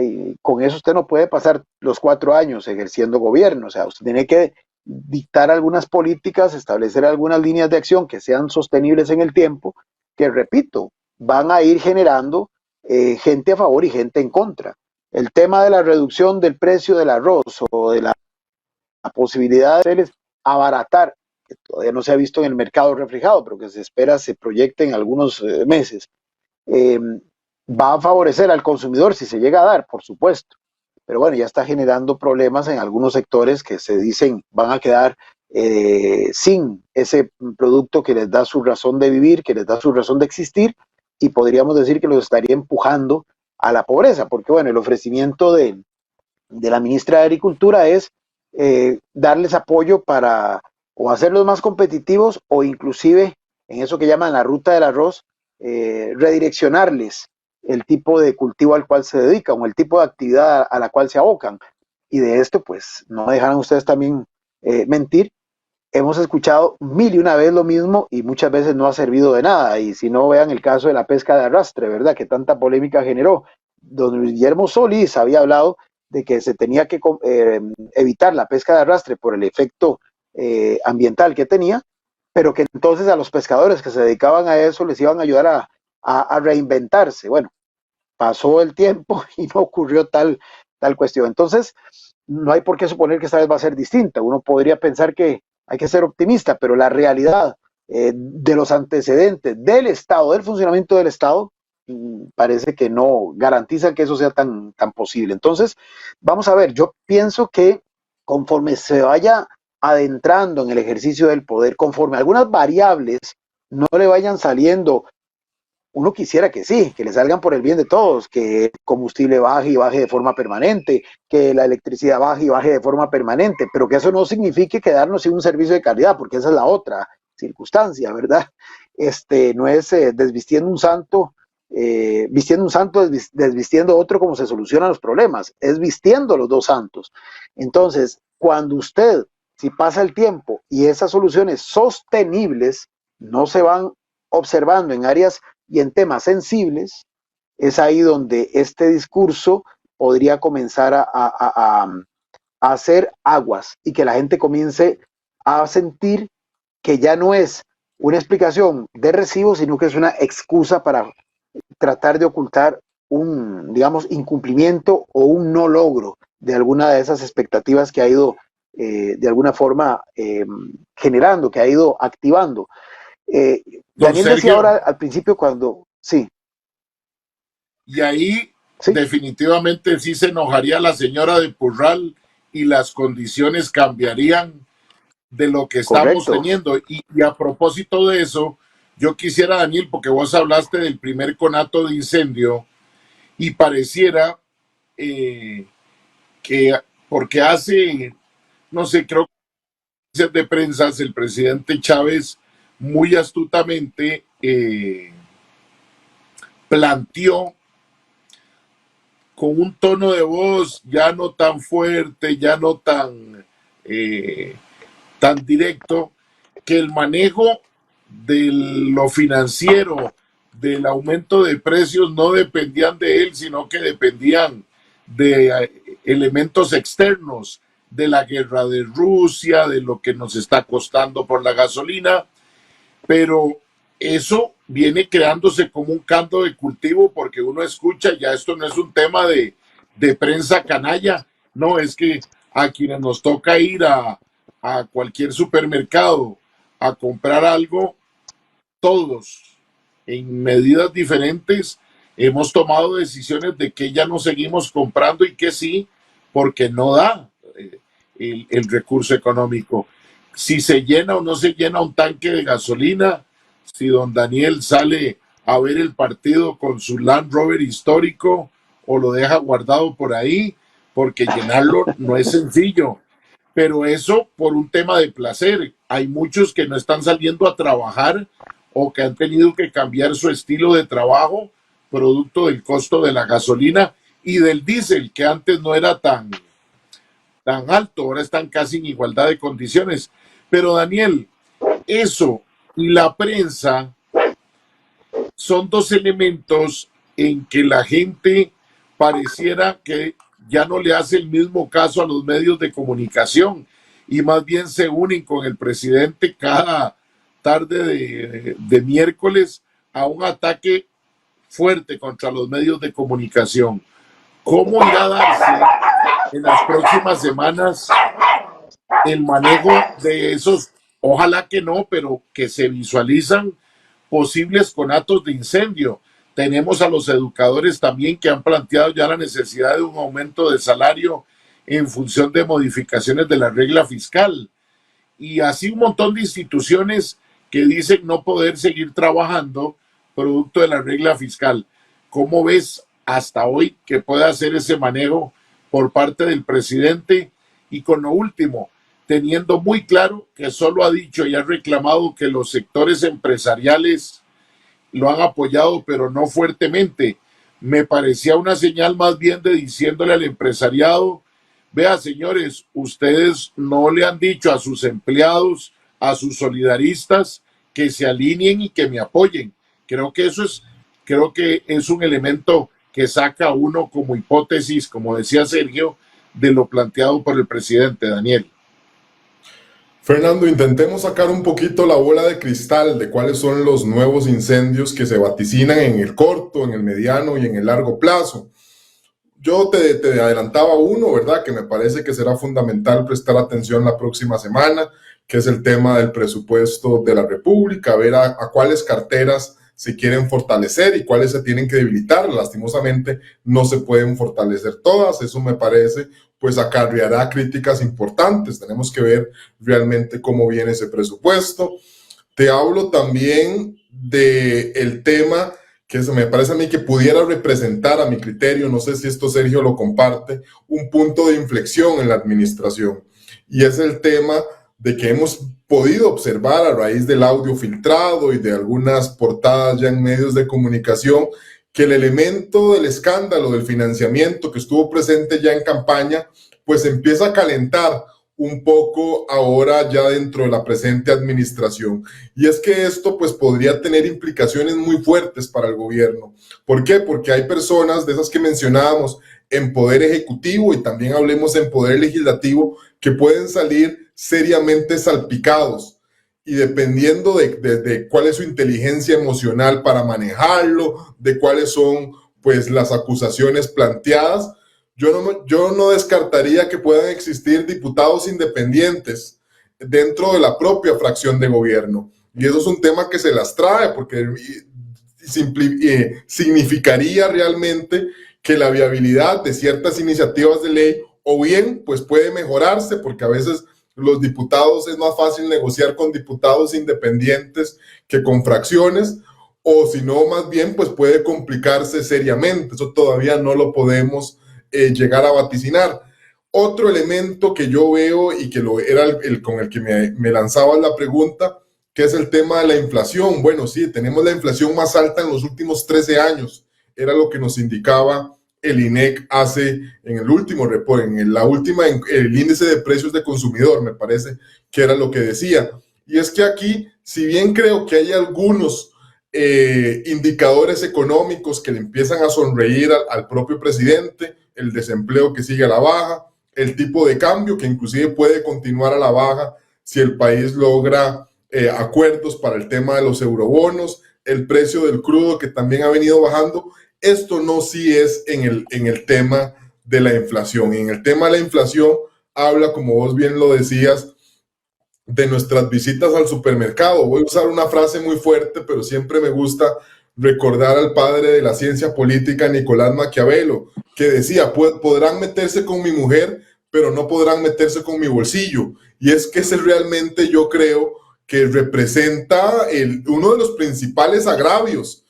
con eso usted no puede pasar los 4 años ejerciendo gobierno, o sea, usted tiene que dictar algunas políticas, establecer algunas líneas de acción que sean sostenibles en el tiempo, que repito, van a ir generando gente a favor y gente en contra. El tema de la reducción del precio del arroz o de la posibilidad de abaratar, que todavía no se ha visto en el mercado reflejado, pero que se espera se proyecte en algunos meses, va a favorecer al consumidor si se llega a dar, por supuesto. pero bueno, ya está generando problemas en algunos sectores que se dicen van a quedar sin ese producto que les da su razón de vivir, que les da su razón de existir, y podríamos decir que los estaría empujando a la pobreza, porque bueno, el ofrecimiento de la ministra de Agricultura es darles apoyo para o hacerlos más competitivos o inclusive en eso que llaman la ruta del arroz, redireccionarles el tipo de cultivo al cual se dedican o el tipo de actividad a la cual se abocan. Y de esto, pues, no dejarán ustedes también mentir. Hemos escuchado mil y una vez lo mismo y muchas veces no ha servido de nada. Y si no, vean el caso de la pesca de arrastre, ¿verdad? Que tanta polémica generó. Don Guillermo Solís había hablado de que se tenía que evitar la pesca de arrastre por el efecto ambiental que tenía, pero que entonces a los pescadores que se dedicaban a eso les iban a ayudar a reinventarse. Bueno, pasó el tiempo y no ocurrió tal cuestión. Entonces, no hay por qué suponer que esta vez va a ser distinta. Uno podría pensar que hay que ser optimista, pero la realidad de los antecedentes del Estado, del funcionamiento del Estado, parece que no garantiza que eso sea tan posible. Entonces, vamos a ver, yo pienso que conforme se vaya adentrando en el ejercicio del poder, conforme algunas variables no le vayan saliendo, uno quisiera que sí, que le salgan por el bien de todos, que el combustible baje y baje de forma permanente, que la electricidad baje y baje de forma permanente, pero que eso no signifique quedarnos sin un servicio de calidad, porque esa es la otra circunstancia, ¿verdad? No es desvistiendo un santo, desvistiendo otro como se solucionan los problemas, es vistiendo los dos santos. Entonces, cuando usted, si pasa el tiempo y esas soluciones sostenibles no se van observando en áreas y en temas sensibles, es ahí donde este discurso podría comenzar a hacer aguas y que la gente comience a sentir que ya no es una explicación de recibo, sino que es una excusa para tratar de ocultar un, digamos, incumplimiento o un no logro de alguna de esas expectativas que ha ido de alguna forma generando, que ha ido activando. Daniel decía ahora al principio cuando, sí. Y ahí ¿sí? Definitivamente sí se enojaría la señora de Purral y las condiciones cambiarían de lo que estamos teniendo. Y a propósito de eso, yo quisiera, Daniel, porque vos hablaste del primer conato de incendio y pareciera que, porque hace, no sé, creo que de prensa, el presidente Chávez muy astutamente planteó con un tono de voz ya no tan fuerte, ya no tan directo, que el manejo de lo financiero, del aumento de precios, no dependían de él, sino que dependían de elementos externos, de la guerra de Rusia, de lo que nos está costando por la gasolina, pero eso viene creándose como un caldo de cultivo porque uno escucha, ya esto no es un tema de prensa canalla, no, es que a quienes nos toca ir a cualquier supermercado a comprar algo, todos en medidas diferentes hemos tomado decisiones de que ya no seguimos comprando y que sí, porque no da el recurso económico. Si se llena o no se llena un tanque de gasolina, si don Daniel sale a ver el partido con su Land Rover histórico o lo deja guardado por ahí, porque llenarlo no es sencillo. Pero eso por un tema de placer. Hay muchos que no están saliendo a trabajar o que han tenido que cambiar su estilo de trabajo producto del costo de la gasolina y del diésel, que antes no era tan alto, ahora están casi en igualdad de condiciones. Pero Daniel, eso y la prensa son dos elementos en que la gente pareciera que ya no le hace el mismo caso a los medios de comunicación y más bien se unen con el presidente cada tarde de miércoles a un ataque fuerte contra los medios de comunicación. ¿Cómo irá a darse en las próximas semanas el manejo de esos, ojalá que no, pero que se visualizan posibles conatos de incendio? Tenemos a los educadores también que han planteado ya la necesidad de un aumento de salario en función de modificaciones de la regla fiscal. Y así un montón de instituciones que dicen no poder seguir trabajando producto de la regla fiscal. ¿Cómo ves hasta hoy que puede hacer ese manejo por parte del presidente? Y con lo último, teniendo muy claro que solo ha dicho y ha reclamado que los sectores empresariales lo han apoyado, pero no fuertemente. Me parecía una señal más bien de diciéndole al empresariado: vea, señores, ustedes no le han dicho a sus empleados, a sus solidaristas, que se alineen y que me apoyen. Creo que es un elemento que saca uno como hipótesis, como decía Sergio, de lo planteado por el presidente. Daniel. Fernando, intentemos sacar un poquito la bola de cristal de cuáles son los nuevos incendios que se vaticinan en el corto, en el mediano y en el largo plazo. Yo te adelantaba uno, ¿verdad? Que me parece que será fundamental prestar atención la próxima semana, que es el tema del presupuesto de la República, ver a cuáles carteras se quieren fortalecer y cuáles se tienen que debilitar. Lastimosamente no se pueden fortalecer todas, eso me parece pues acarreará críticas importantes. Tenemos que ver realmente cómo viene ese presupuesto. Te hablo también del tema que me parece a mí que pudiera representar, a mi criterio, no sé si esto Sergio lo comparte, un punto de inflexión en la administración, y es el tema de que hemos podido observar a raíz del audio filtrado y de algunas portadas ya en medios de comunicación, que el elemento del escándalo del financiamiento que estuvo presente ya en campaña, pues empieza a calentar un poco ahora ya dentro de la presente administración. Y es que esto pues podría tener implicaciones muy fuertes para el gobierno. ¿Por qué? Porque hay personas de esas que mencionábamos en poder ejecutivo y también hablemos en poder legislativo que pueden salir seriamente salpicados. Y dependiendo de cuál es su inteligencia emocional para manejarlo, de cuáles son pues las acusaciones planteadas, yo no descartaría que puedan existir diputados independientes dentro de la propia fracción de gobierno. Y eso es un tema que se las trae porque significaría realmente que la viabilidad de ciertas iniciativas de ley o bien pues puede mejorarse, porque a veces los diputados es más fácil negociar con diputados independientes que con fracciones, o si no, más bien pues puede complicarse seriamente. Eso todavía no lo podemos llegar a vaticinar. Otro elemento que yo veo y que era el con el que me lanzaba la pregunta, que es el tema de la inflación. Bueno, sí, tenemos la inflación más alta en los últimos 13 años. Era lo que nos indicaba el INEC hace en el último reporte, el índice de precios de consumidor, me parece que era lo que decía. Y es que aquí, si bien creo que hay algunos indicadores económicos que le empiezan a sonreír al propio presidente, el desempleo que sigue a la baja, el tipo de cambio que inclusive puede continuar a la baja si el país logra acuerdos para el tema de los eurobonos, el precio del crudo que también ha venido bajando. Esto no sí es en el tema de la inflación. En el tema de la inflación habla, como vos bien lo decías, de nuestras visitas al supermercado. Voy a usar una frase muy fuerte, pero siempre me gusta recordar al padre de la ciencia política, Nicolás Maquiavelo, que decía: podrán meterse con mi mujer, pero no podrán meterse con mi bolsillo. Y es que ese realmente yo creo que representa uno de los principales agravios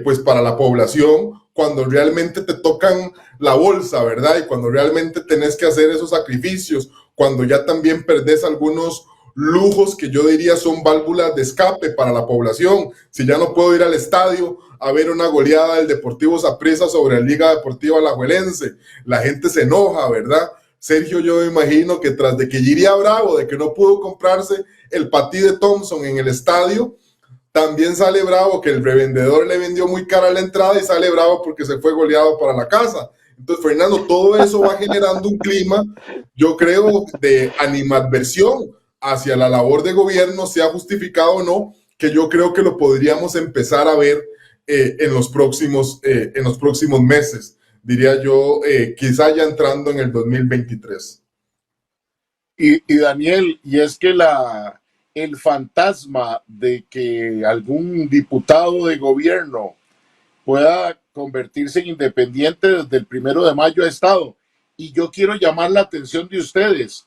pues para la población, cuando realmente te tocan la bolsa, ¿verdad? Y cuando realmente tenés que hacer esos sacrificios, cuando ya también perdés algunos lujos que yo diría son válvulas de escape para la población. Si ya no puedo ir al estadio a ver una goleada del Deportivo Saprissa sobre la Liga Deportiva Alajuelense, la gente se enoja, ¿verdad? Sergio, yo me imagino que tras de que iría bravo de que no pudo comprarse el patí de Thompson en el estadio, también sale bravo que el revendedor le vendió muy cara la entrada y sale bravo porque se fue goleado para la casa. Entonces, Fernando, todo eso va generando un clima, yo creo, de animadversión hacia la labor de gobierno, sea justificado o no, que yo creo que lo podríamos empezar a ver en los próximos meses, diría yo, quizá ya entrando en el 2023. Y Daniel, y es que el fantasma de que algún diputado de gobierno pueda convertirse en independiente desde el 1 de mayo ha estado. Y yo quiero llamar la atención de ustedes.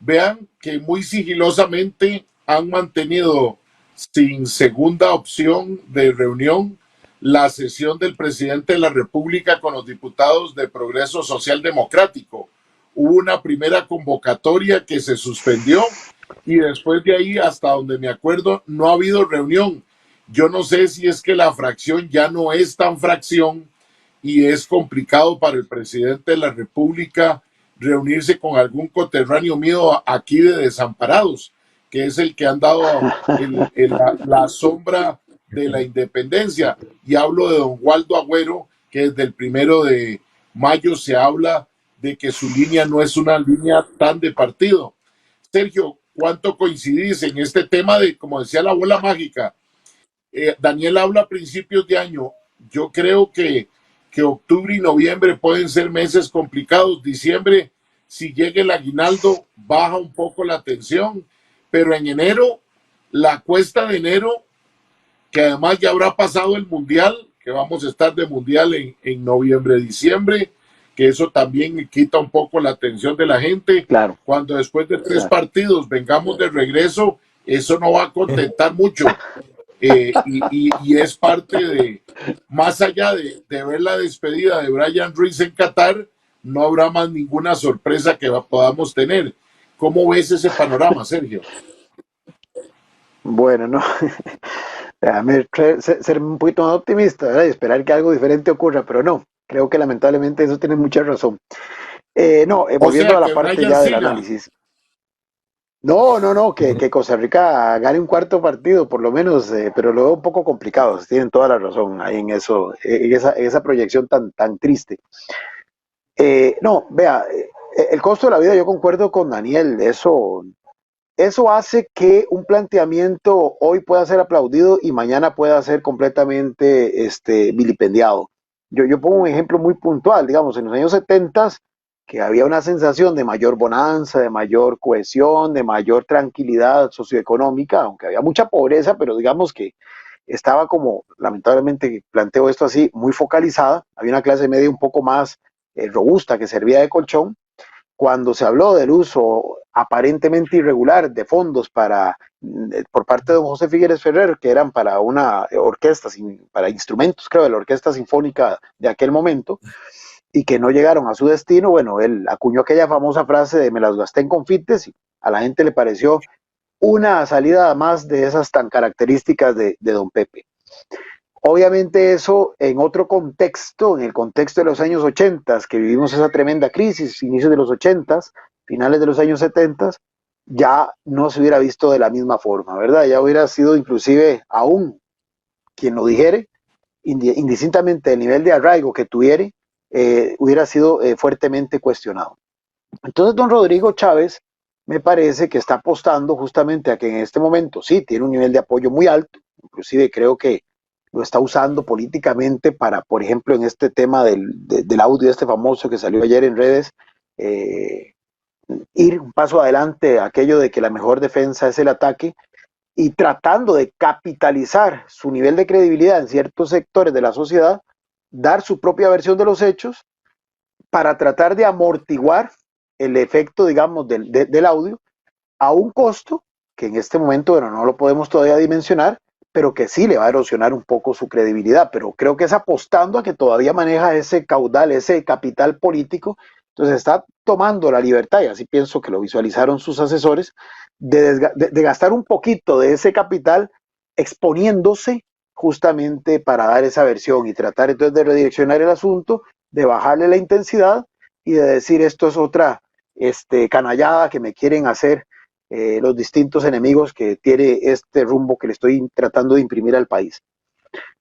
Vean que muy sigilosamente han mantenido sin segunda opción de reunión la sesión del presidente de la República con los diputados de Progreso Social Democrático. Hubo una primera convocatoria que se suspendió y después de ahí, hasta donde me acuerdo, no ha habido reunión. Yo no sé si es que la fracción ya no es tan fracción y es complicado para el presidente de la República reunirse con algún coterráneo mío aquí de Desamparados, que es el que han dado la sombra de la independencia. Y hablo de don Waldo Agüero, que desde el 1 de mayo se habla de que su línea no es una línea tan de partido. Sergio, ¿cuánto coincidís en este tema de, como decía la bola mágica? Daniel habla a principios de año. Yo creo que octubre y noviembre pueden ser meses complicados. Diciembre, si llega el aguinaldo, baja un poco la tensión. Pero en enero, la cuesta de enero, que además ya habrá pasado el mundial, que vamos a estar de mundial en noviembre, diciembre, que eso también quita un poco la atención de la gente. Claro. Cuando después de 3 partidos vengamos de regreso, eso no va a contentar mucho. Y es parte de, más allá de ver la despedida de Brian Ruiz en Qatar, no habrá más ninguna sorpresa que podamos tener. ¿Cómo ves ese panorama, Sergio? Bueno, no. Déjame ser un poquito más optimista, ¿verdad? Y esperar que algo diferente ocurra, pero no. Creo que lamentablemente eso tiene mucha razón. Volviendo a la parte ya del análisis. No, que Costa Rica gane un cuarto partido, por lo menos, pero lo veo un poco complicado. Tienen toda la razón ahí en eso, en esa proyección tan triste. El costo de la vida, yo concuerdo con Daniel, eso hace que un planteamiento hoy pueda ser aplaudido y mañana pueda ser completamente vilipendiado. Yo pongo un ejemplo muy puntual, digamos, en los años 70, que había una sensación de mayor bonanza, de mayor cohesión, de mayor tranquilidad socioeconómica, aunque había mucha pobreza, pero digamos que estaba como, lamentablemente planteo esto así, muy focalizada. Había una clase media un poco más robusta que servía de colchón. Cuando se habló del uso aparentemente irregular de fondos por parte de don José Figueres Ferrer, que eran para una orquesta, para instrumentos, creo, de la Orquesta Sinfónica de aquel momento, y que no llegaron a su destino, bueno, él acuñó aquella famosa frase de me las gasté en confites, y a la gente le pareció una salida más de esas tan características de don Pepe. Obviamente eso en otro contexto, en el contexto de los años 80, que vivimos esa tremenda crisis, inicios de los 80, finales de los años 70, ya no se hubiera visto de la misma forma, ¿verdad? Ya hubiera sido inclusive aún quien lo dijere, indistintamente del nivel de arraigo que tuviere, hubiera sido fuertemente cuestionado. Entonces don Rodrigo Chávez me parece que está apostando justamente a que en este momento sí tiene un nivel de apoyo muy alto, inclusive creo que lo está usando políticamente para, por ejemplo, en este tema del audio famoso que salió ayer en redes, ir un paso adelante, aquello de que la mejor defensa es el ataque, y tratando de capitalizar su nivel de credibilidad en ciertos sectores de la sociedad, dar su propia versión de los hechos para tratar de amortiguar el efecto, digamos, del audio a un costo que en este momento, bueno, no lo podemos todavía dimensionar, pero que sí le va a erosionar un poco su credibilidad, pero creo que es apostando a que todavía maneja ese caudal, ese capital político. Entonces está tomando la libertad, y así pienso que lo visualizaron sus asesores, de gastar un poquito de ese capital exponiéndose justamente para dar esa versión y tratar entonces de redireccionar el asunto, de bajarle la intensidad y de decir esto es otra canallada que me quieren hacer los distintos enemigos que tiene este rumbo que le estoy tratando de imprimir al país.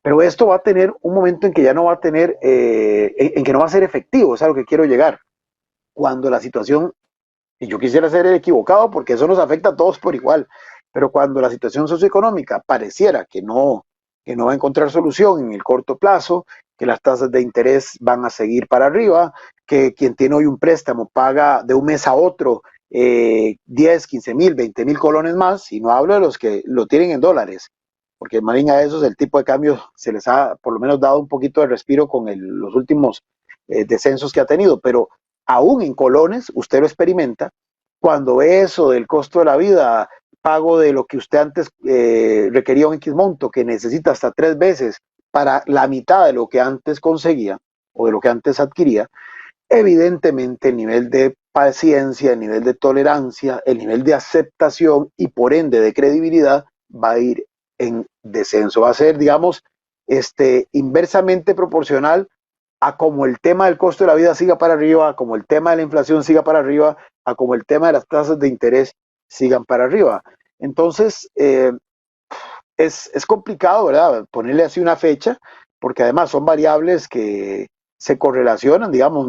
Pero esto va a tener un momento en que ya no va a tener, en que no va a ser efectivo, es a lo que quiero llegar. Cuando la situación, y yo quisiera ser equivocado porque eso nos afecta a todos por igual, pero cuando la situación socioeconómica pareciera que no va a encontrar solución en el corto plazo, que las tasas de interés van a seguir para arriba, que quien tiene hoy un préstamo paga de un mes a otro 10, 15 mil, 20 mil colones más, y no hablo de los que lo tienen en dólares, porque más bien a esos el tipo de cambio se les ha por lo menos dado un poquito de respiro con los últimos descensos que ha tenido, pero aún en colones usted lo experimenta cuando ve eso del costo de la vida, pago de lo que usted antes requería un X monto, que necesita hasta 3 veces para la mitad de lo que antes conseguía o de lo que antes adquiría. Evidentemente el nivel de paciencia, el nivel de tolerancia, el nivel de aceptación y por ende de credibilidad va a ir en descenso. Va a ser, digamos, inversamente proporcional a como el tema del costo de la vida siga para arriba, a como el tema de la inflación siga para arriba, a como el tema de las tasas de interés sigan para arriba. Entonces, es complicado, ¿verdad? Ponerle así una fecha, porque además son variables que se correlacionan, digamos,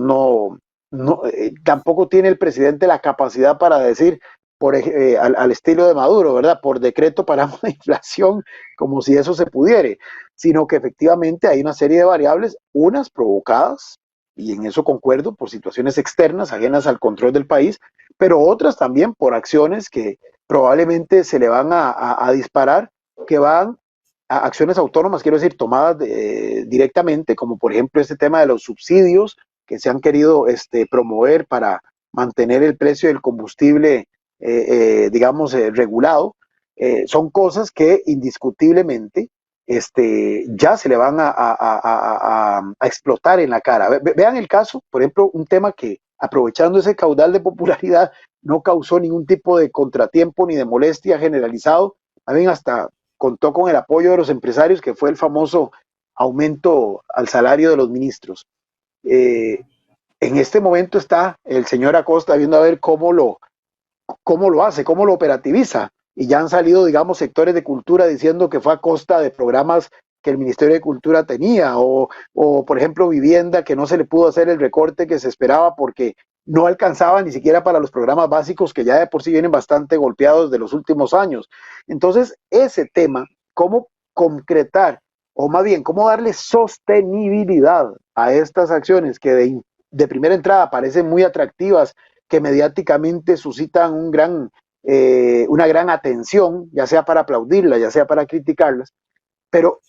tampoco tiene el presidente la capacidad para decir, al estilo de Maduro, ¿verdad? Por decreto paramos la inflación, como si eso se pudiere, sino que efectivamente hay una serie de variables, unas provocadas, y en eso concuerdo, por situaciones externas, ajenas al control del país, pero otras también por acciones que probablemente se le van a disparar, que van a acciones autónomas, quiero decir, tomadas directamente, como por ejemplo este tema de los subsidios que se han querido promover para mantener el precio del combustible, digamos, regulado. Son cosas que indiscutiblemente ya se le van a explotar en la cara. Vean el caso, por ejemplo, un tema que aprovechando ese caudal de popularidad no causó ningún tipo de contratiempo ni de molestia generalizado, también hasta contó con el apoyo de los empresarios, que fue el famoso aumento al salario de los ministros. En este momento está el señor Acosta viendo a ver cómo lo hace, cómo lo operativiza. Y ya han salido, digamos, sectores de cultura diciendo que fue a costa de programas que el Ministerio de Cultura tenía, o por ejemplo, vivienda, que no se le pudo hacer el recorte que se esperaba porque no alcanzaba ni siquiera para los programas básicos que ya de por sí vienen bastante golpeados de los últimos años. Entonces, ese tema, cómo concretar, o más bien, cómo darle sostenibilidad a estas acciones que de primera entrada parecen muy atractivas, que mediáticamente suscitan una gran atención, ya sea para aplaudirlas, ya sea para criticarlas, pero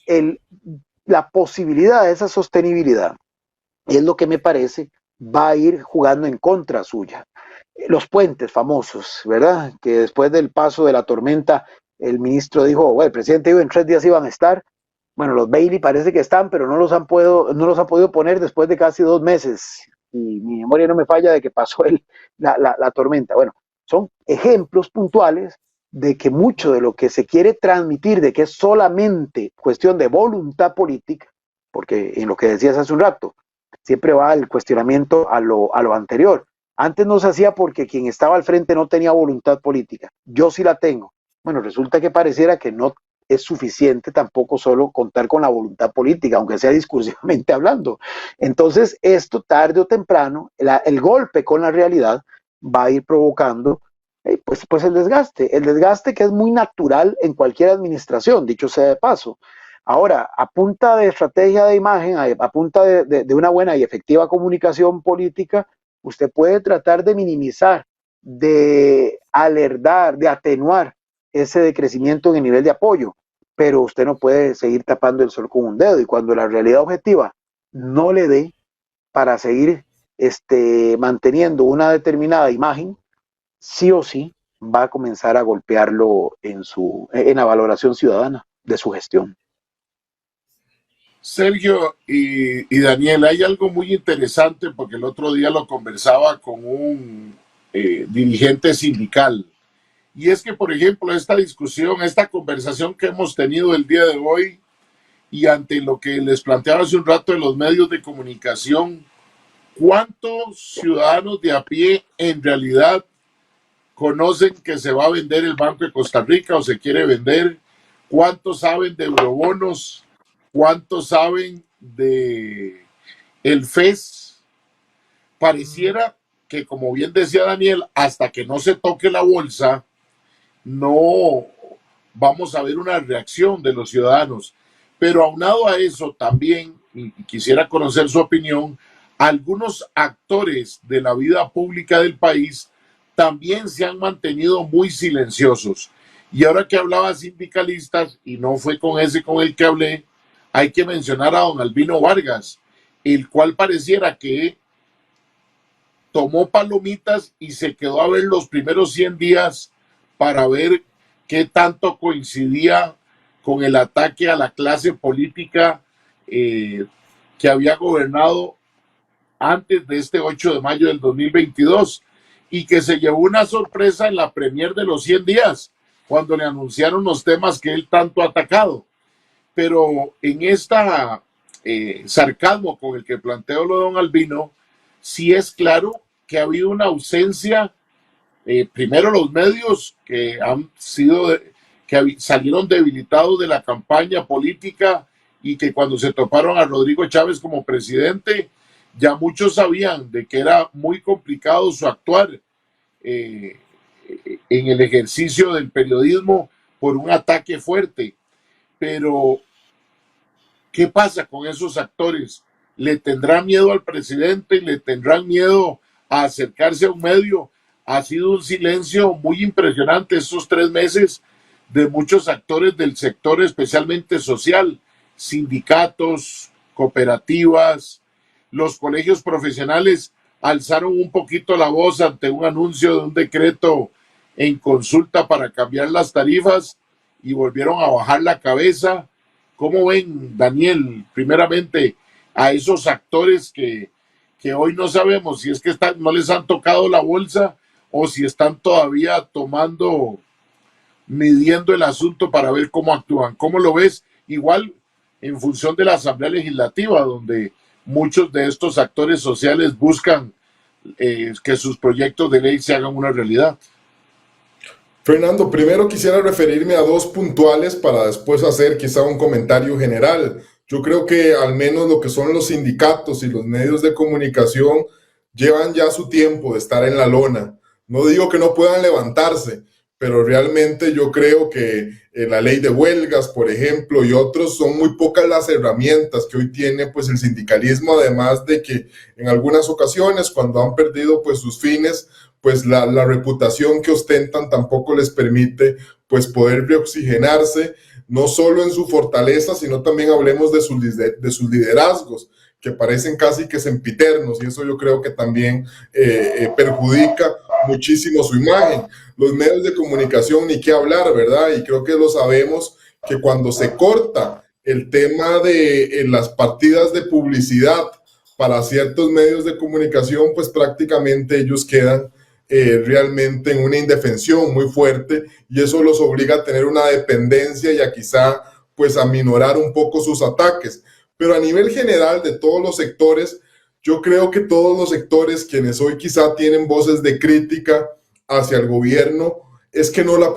la posibilidad de esa sostenibilidad es lo que me parece va a ir jugando en contra suya. Los puentes famosos, ¿verdad? Que después del paso de la tormenta, el ministro dijo, bueno, el presidente dijo en 3 días iban a estar. Bueno, los Bailey parece que están, pero no los han podido poner después de casi 2 meses. Y mi memoria no me falla de que pasó la tormenta. Bueno, son ejemplos puntuales de que mucho de lo que se quiere transmitir, de que es solamente cuestión de voluntad política, porque en lo que decías hace un rato, siempre va el cuestionamiento a lo anterior. Antes no se hacía porque quien estaba al frente no tenía voluntad política. Yo sí la tengo. Bueno, resulta que pareciera que no es suficiente tampoco solo contar con la voluntad política, aunque sea discursivamente hablando. Entonces, esto tarde o temprano, el golpe con la realidad va a ir provocando pues el desgaste que es muy natural en cualquier administración, dicho sea de paso. Ahora, a punta de estrategia de imagen, a punta de una buena y efectiva comunicación política, usted puede tratar de minimizar, de alertar, de atenuar ese decrecimiento en el nivel de apoyo, pero usted no puede seguir tapando el sol con un dedo, y cuando la realidad objetiva no le dé para seguir manteniendo una determinada imagen, sí o sí va a comenzar a golpearlo en la valoración ciudadana de su gestión. Sergio y Daniel, hay algo muy interesante porque el otro día lo conversaba con un dirigente sindical, y es que, por ejemplo, esta discusión, esta conversación que hemos tenido el día de hoy, y ante lo que les planteaba hace un rato de los medios de comunicación, ¿cuántos ciudadanos de a pie en realidad conocen que se va a vender el Banco de Costa Rica o se quiere vender? ¿Cuántos saben de eurobonos? ¿Cuántos saben de el FES? Pareciera que, como bien decía Daniel, hasta que no se toque la bolsa, no vamos a ver una reacción de los ciudadanos. Pero aunado a eso también, y quisiera conocer su opinión, algunos actores de la vida pública del país también se han mantenido muy silenciosos. Y ahora que hablaba sindicalistas, y no fue con ese con el que hablé, hay que mencionar a don Albino Vargas, el cual pareciera que tomó palomitas y se quedó a ver los primeros 100 días para ver qué tanto coincidía con el ataque a la clase política que había gobernado antes de este 8 de mayo del 2022 y que se llevó una sorpresa en la premier de los 100 días, cuando le anunciaron los temas que él tanto ha atacado. Pero en esta sarcasmo con el que planteo lo de don Albino, sí es claro que ha habido una ausencia, primero los medios que han sido, salieron debilitados de la campaña política y que cuando se toparon a Rodrigo Chávez como presidente, ya muchos sabían de que era muy complicado su actuar en el ejercicio del periodismo por un ataque fuerte. Pero, ¿qué pasa con esos actores? ¿Le tendrán miedo al presidente? ¿Le tendrán miedo a acercarse a un medio? Ha sido un silencio muy impresionante estos 3 meses de muchos actores del sector, especialmente social, sindicatos, cooperativas, los colegios profesionales alzaron un poquito la voz ante un anuncio de un decreto en consulta para cambiar las tarifas y volvieron a bajar la cabeza. ¿Cómo ven, Daniel, primeramente, a esos actores que hoy no sabemos si es que no les han tocado la bolsa o si están todavía midiendo el asunto para ver cómo actúan? ¿Cómo lo ves? Igual en función de la Asamblea Legislativa, donde muchos de estos actores sociales buscan que sus proyectos de ley se hagan una realidad. Fernando, primero quisiera referirme a 2 puntuales para después hacer quizá un comentario general. Yo creo que al menos lo que son los sindicatos y los medios de comunicación llevan ya su tiempo de estar en la lona. No digo que no puedan levantarse, pero realmente yo creo que la ley de huelgas, por ejemplo, y otros, son muy pocas las herramientas que hoy tiene pues el sindicalismo, además de que en algunas ocasiones cuando han perdido pues sus fines, pues la reputación que ostentan tampoco les permite pues poder reoxigenarse, no solo en su fortaleza, sino también hablemos de sus liderazgos, que parecen casi que sempiternos, y eso yo creo que también perjudica muchísimo su imagen. Los medios de comunicación, ni qué hablar, ¿verdad? Y creo que lo sabemos, que cuando se corta el tema de las partidas de publicidad para ciertos medios de comunicación, pues prácticamente ellos quedan realmente en una indefensión muy fuerte, y eso los obliga a tener una dependencia y a quizá pues aminorar un poco sus ataques. Pero a nivel general de todos los sectores, yo creo que todos los sectores quienes hoy quizá tienen voces de crítica hacia el gobierno, es que no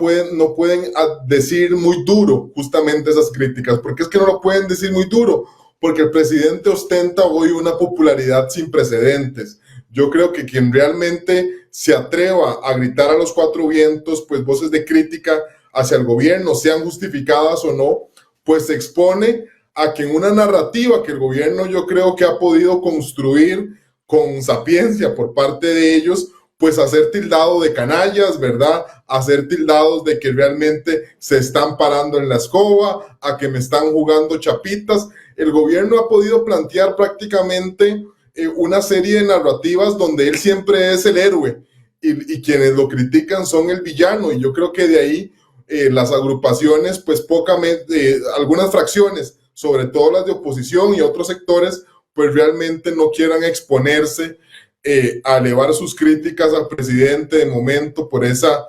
pueden decir muy duro justamente esas críticas. ¿Por qué es que no lo pueden decir muy duro? Porque el presidente ostenta hoy una popularidad sin precedentes. Yo creo que quien realmente se atreva a gritar a los 4 vientos, pues voces de crítica hacia el gobierno, sean justificadas o no, pues se expone a que en una narrativa que el gobierno yo creo que ha podido construir con sapiencia por parte de ellos, pues a ser tildado de canallas, ¿verdad? A ser tildados de que realmente se están parando en la escoba, a que me están jugando chapitas. El gobierno ha podido plantear prácticamente una serie de narrativas donde él siempre es el héroe y quienes lo critican son el villano, y yo creo que de ahí las agrupaciones, pues algunas fracciones, sobre todo las de oposición y otros sectores, pues realmente no quieran exponerse a elevar sus críticas al presidente de momento por esa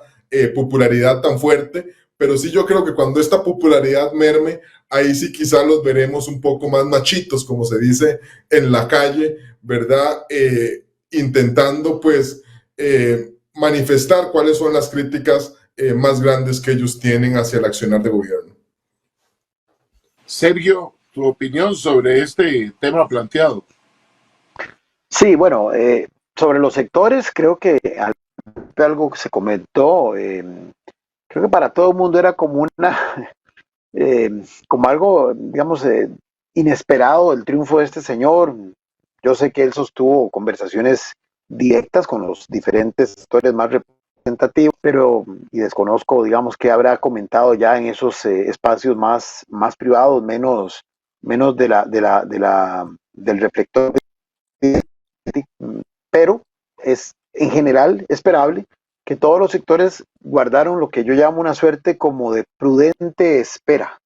popularidad tan fuerte. Pero sí, yo creo que cuando esta popularidad merme, ahí sí quizá los veremos un poco más machitos, como se dice en la calle, ¿verdad? Intentando pues manifestar cuáles son las críticas más grandes que ellos tienen hacia el accionar de gobierno. Sergio, tu opinión sobre este tema planteado. Sí, bueno, sobre los sectores, creo que algo que se comentó, creo que para todo el mundo era como como algo, digamos, inesperado el triunfo de este señor. Yo sé que él sostuvo conversaciones directas con los diferentes sectores más representativo, pero y desconozco, digamos, qué habrá comentado ya en esos espacios más privados, menos del reflector, pero es en general esperable que todos los sectores guardaron lo que yo llamo una suerte como de prudente espera,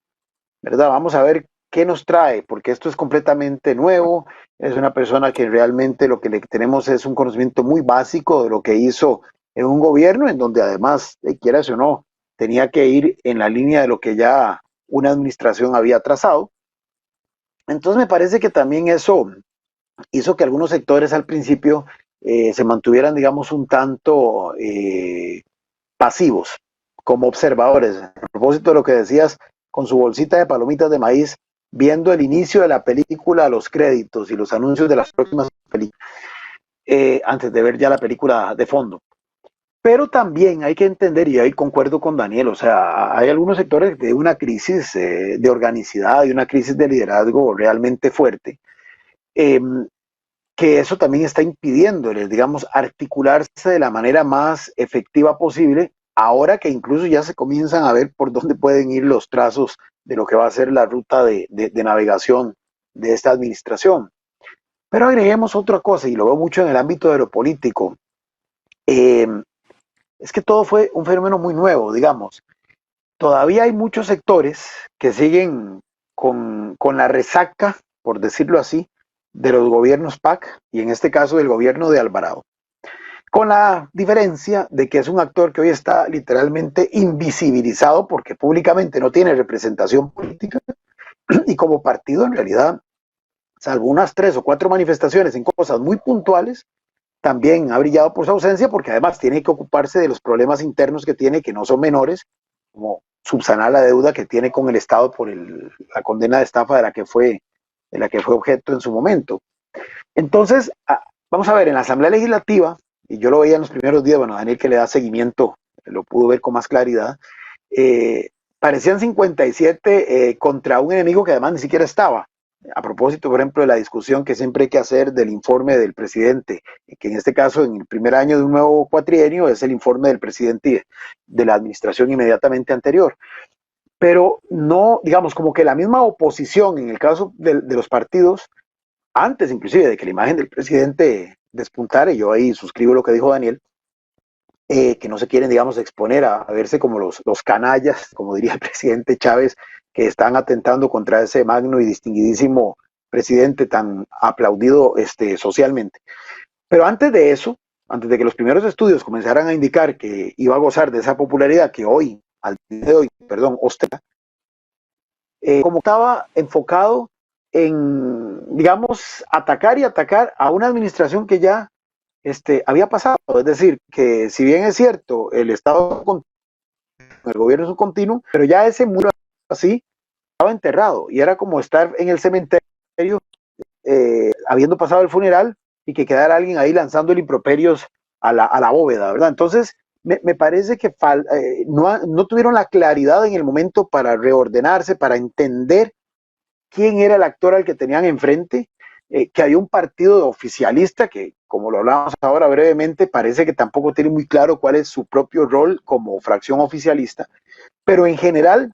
¿verdad? Vamos a ver qué nos trae, porque esto es completamente nuevo, es una persona que realmente lo que le tenemos es un conocimiento muy básico de lo que hizo en un gobierno, en donde además, quieras o no, tenía que ir en la línea de lo que ya una administración había trazado. Entonces me parece que también eso hizo que algunos sectores al principio se mantuvieran, digamos, un tanto pasivos, como observadores. A propósito de lo que decías, con su bolsita de palomitas de maíz, viendo el inicio de la película, los créditos y los anuncios de las próximas películas, antes de ver ya la película de fondo. Pero también hay que entender, y ahí concuerdo con Daniel, o sea, hay algunos sectores de una crisis de organicidad, de una crisis de liderazgo realmente fuerte, que eso también está impidiéndoles, digamos, articularse de la manera más efectiva posible, ahora que incluso ya se comienzan a ver por dónde pueden ir los trazos de lo que va a ser la ruta de navegación de esta administración. Pero agreguemos otra cosa, y lo veo mucho en el ámbito de lo político, es que todo fue un fenómeno muy nuevo, digamos. Todavía hay muchos sectores que siguen con la resaca, por decirlo así, de los gobiernos PAC, y en este caso del gobierno de Alvarado. Con la diferencia de que es un actor que hoy está literalmente invisibilizado porque públicamente no tiene representación política, y como partido en realidad, salvo unas 3 o 4 manifestaciones en cosas muy puntuales, también ha brillado por su ausencia, porque además tiene que ocuparse de los problemas internos que tiene, que no son menores, como subsanar la deuda que tiene con el Estado por la condena de estafa de la que fue objeto en su momento. Entonces, vamos a ver, en la Asamblea Legislativa, y yo lo veía en los primeros días, bueno, Daniel, que le da seguimiento, lo pudo ver con más claridad, parecían 57 contra un enemigo que además ni siquiera estaba. A propósito, por ejemplo, de la discusión que siempre hay que hacer del informe del presidente, que en este caso, en el primer año de un nuevo cuatrienio, es el informe del presidente de la administración inmediatamente anterior. Pero no, digamos, como que la misma oposición, en el caso de los partidos, antes inclusive de que la imagen del presidente despuntara, y yo ahí suscribo lo que dijo Daniel, que no se quieren, digamos, exponer a verse como los canallas, como diría el presidente Chávez, que están atentando contra ese magno y distinguidísimo presidente tan aplaudido socialmente. Pero antes de eso, antes de que los primeros estudios comenzaran a indicar que iba a gozar de esa popularidad que hoy, al día de hoy, ostenta, como estaba enfocado en, digamos, atacar a una administración que ya había pasado. Es decir, que si bien es cierto, el gobierno es un continuo, pero ya ese muro así estaba enterrado y era como estar en el cementerio habiendo pasado el funeral y que quedara alguien ahí lanzándole improperios a la bóveda, ¿verdad? Entonces me parece que no tuvieron la claridad en el momento para reordenarse, para entender quién era el actor al que tenían enfrente, que había un partido oficialista que, como lo hablamos ahora brevemente, parece que tampoco tiene muy claro cuál es su propio rol como fracción oficialista, pero en general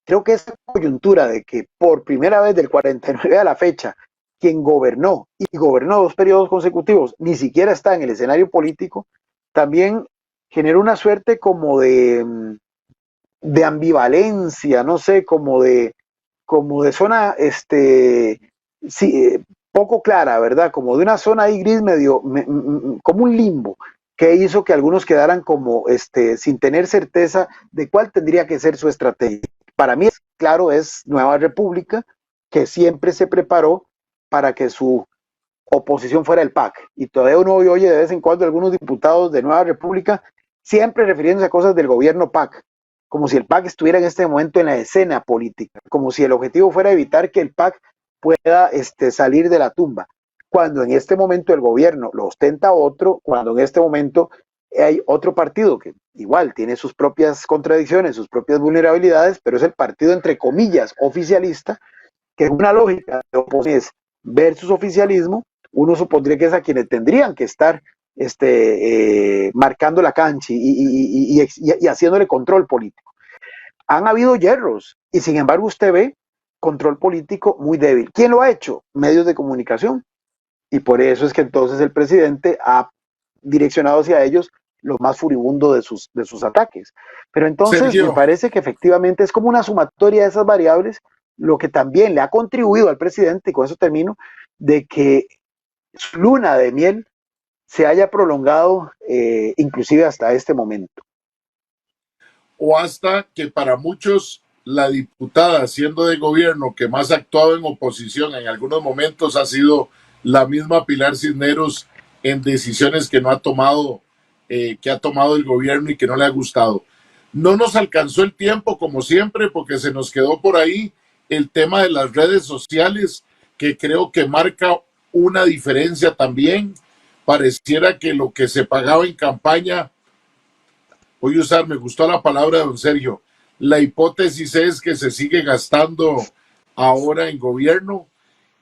creo que esta coyuntura de que por primera vez del 49 a la fecha, quien gobernó y gobernó 2 periodos consecutivos ni siquiera está en el escenario político, también generó una suerte como de ambivalencia, no sé, como de zona poco clara, ¿verdad? Como de una zona ahí gris medio, como un limbo, que hizo que algunos quedaran como sin tener certeza de cuál tendría que ser su estrategia. Para mí, claro, es Nueva República, que siempre se preparó para que su oposición fuera el PAC. Y todavía uno oye de vez en cuando algunos diputados de Nueva República siempre refiriéndose a cosas del gobierno PAC, como si el PAC estuviera en este momento en la escena política, como si el objetivo fuera evitar que el PAC pueda salir de la tumba, cuando en este momento el gobierno lo ostenta otro, cuando en este momento hay otro partido que igual tiene sus propias contradicciones, sus propias vulnerabilidades, pero es el partido entre comillas oficialista, que es una lógica de oposición versus oficialismo, uno supondría que es a quienes tendrían que estar marcando la cancha y haciéndole control político. Han habido hierros y sin embargo usted ve control político muy débil. ¿Quién lo ha hecho? Medios de comunicación. Y por eso es que entonces el presidente ha direccionado hacia ellos lo más furibundo de sus ataques. Pero entonces Sergio, me parece que efectivamente es como una sumatoria de esas variables, lo que también le ha contribuido al presidente, y con eso termino, de que su luna de miel se haya prolongado inclusive hasta este momento. o hasta que para muchos la diputada, siendo de gobierno, que más ha actuado en oposición en algunos momentos, ha sido la misma Pilar Cisneros en decisiones que no ha tomado, que ha tomado el gobierno y que no le ha gustado. No nos alcanzó el tiempo, como siempre, porque se nos quedó por ahí el tema de las redes sociales, que creo que marca una diferencia también. Pareciera que lo que se pagaba en campaña, voy a usar, me gustó la palabra de don Sergio, la hipótesis es que se sigue gastando ahora en gobierno,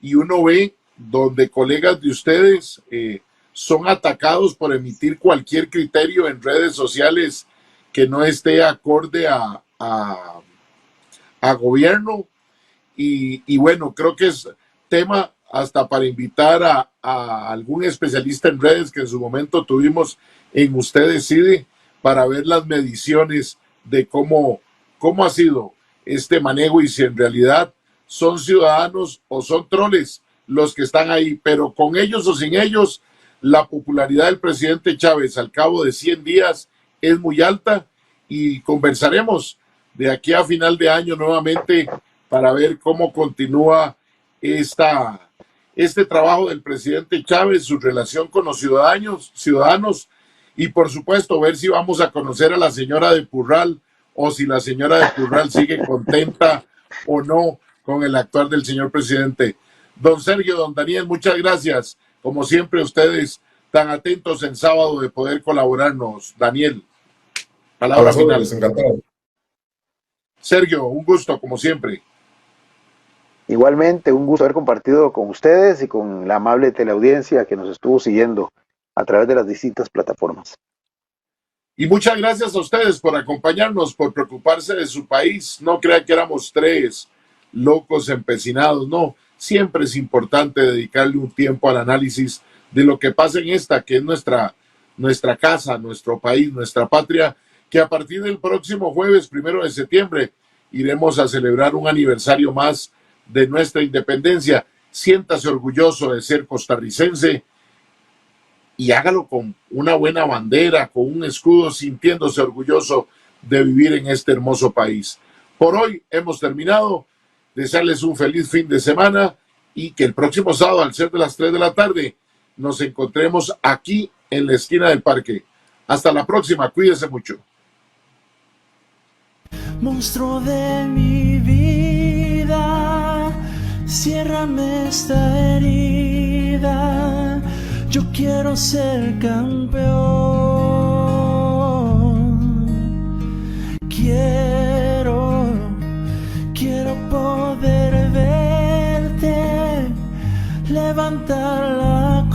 y uno ve donde colegas de ustedes son atacados por emitir cualquier criterio en redes sociales que no esté acorde a gobierno, y bueno, creo que es tema hasta para invitar a algún especialista en redes que en su momento tuvimos en Usted Decide, para ver las mediciones de cómo ha sido este manejo y si en realidad son ciudadanos o son troles los que están ahí. Pero con ellos o sin ellos, la popularidad del presidente Chávez al cabo de 100 días es muy alta, y conversaremos de aquí a final de año nuevamente para ver cómo continúa este trabajo del presidente Chávez, su relación con los ciudadanos, y por supuesto ver si vamos a conocer a la señora de Purral, o si la señora de Purral sigue contenta o no con el actuar del señor presidente. Don Sergio, don Daniel, muchas gracias. Como siempre, ustedes tan atentos en sábado de poder colaborarnos. Daniel, palabra final. Encantado. Sergio, un gusto, como siempre. Igualmente, un gusto haber compartido con ustedes y con la amable teleaudiencia que nos estuvo siguiendo a través de las distintas plataformas. Y muchas gracias a ustedes por acompañarnos, por preocuparse de su país. No crean que éramos tres locos empecinados, no. Siempre es importante dedicarle un tiempo al análisis de lo que pasa en esta, que es nuestra casa, nuestro país, nuestra patria, que a partir del próximo jueves 1 de septiembre iremos a celebrar un aniversario más de nuestra independencia. Siéntase orgulloso de ser costarricense y hágalo con una buena bandera, con un escudo, sintiéndose orgulloso de vivir en este hermoso país. Por hoy hemos terminado. Desearles un feliz fin de semana y que el próximo sábado, al ser de las 3 de la tarde, nos encontremos aquí en la esquina del parque. Hasta la próxima, cuídense mucho. Monstruo de mi vida, ciérrame esta herida. Yo quiero ser campeón. Quiero poder verte levantar la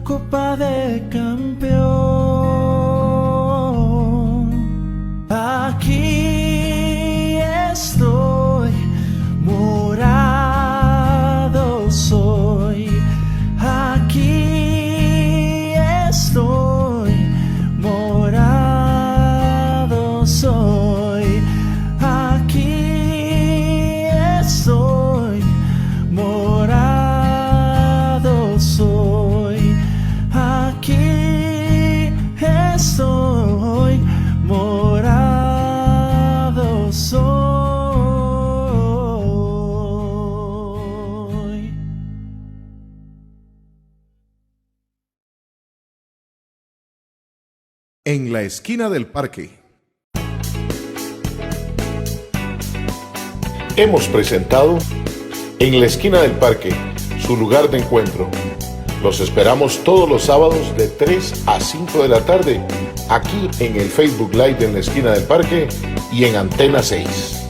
copa de campeón. Aquí estoy, morado soy. Aquí estoy, morado soy. Aquí estoy, morado soy. Aquí estoy, morado soy. En la esquina del parque. Hemos presentado En la esquina del parque, su lugar de encuentro. Los esperamos todos los sábados de 3 a 5 de la tarde, aquí en el Facebook Live de En la esquina del parque y en Antena 6.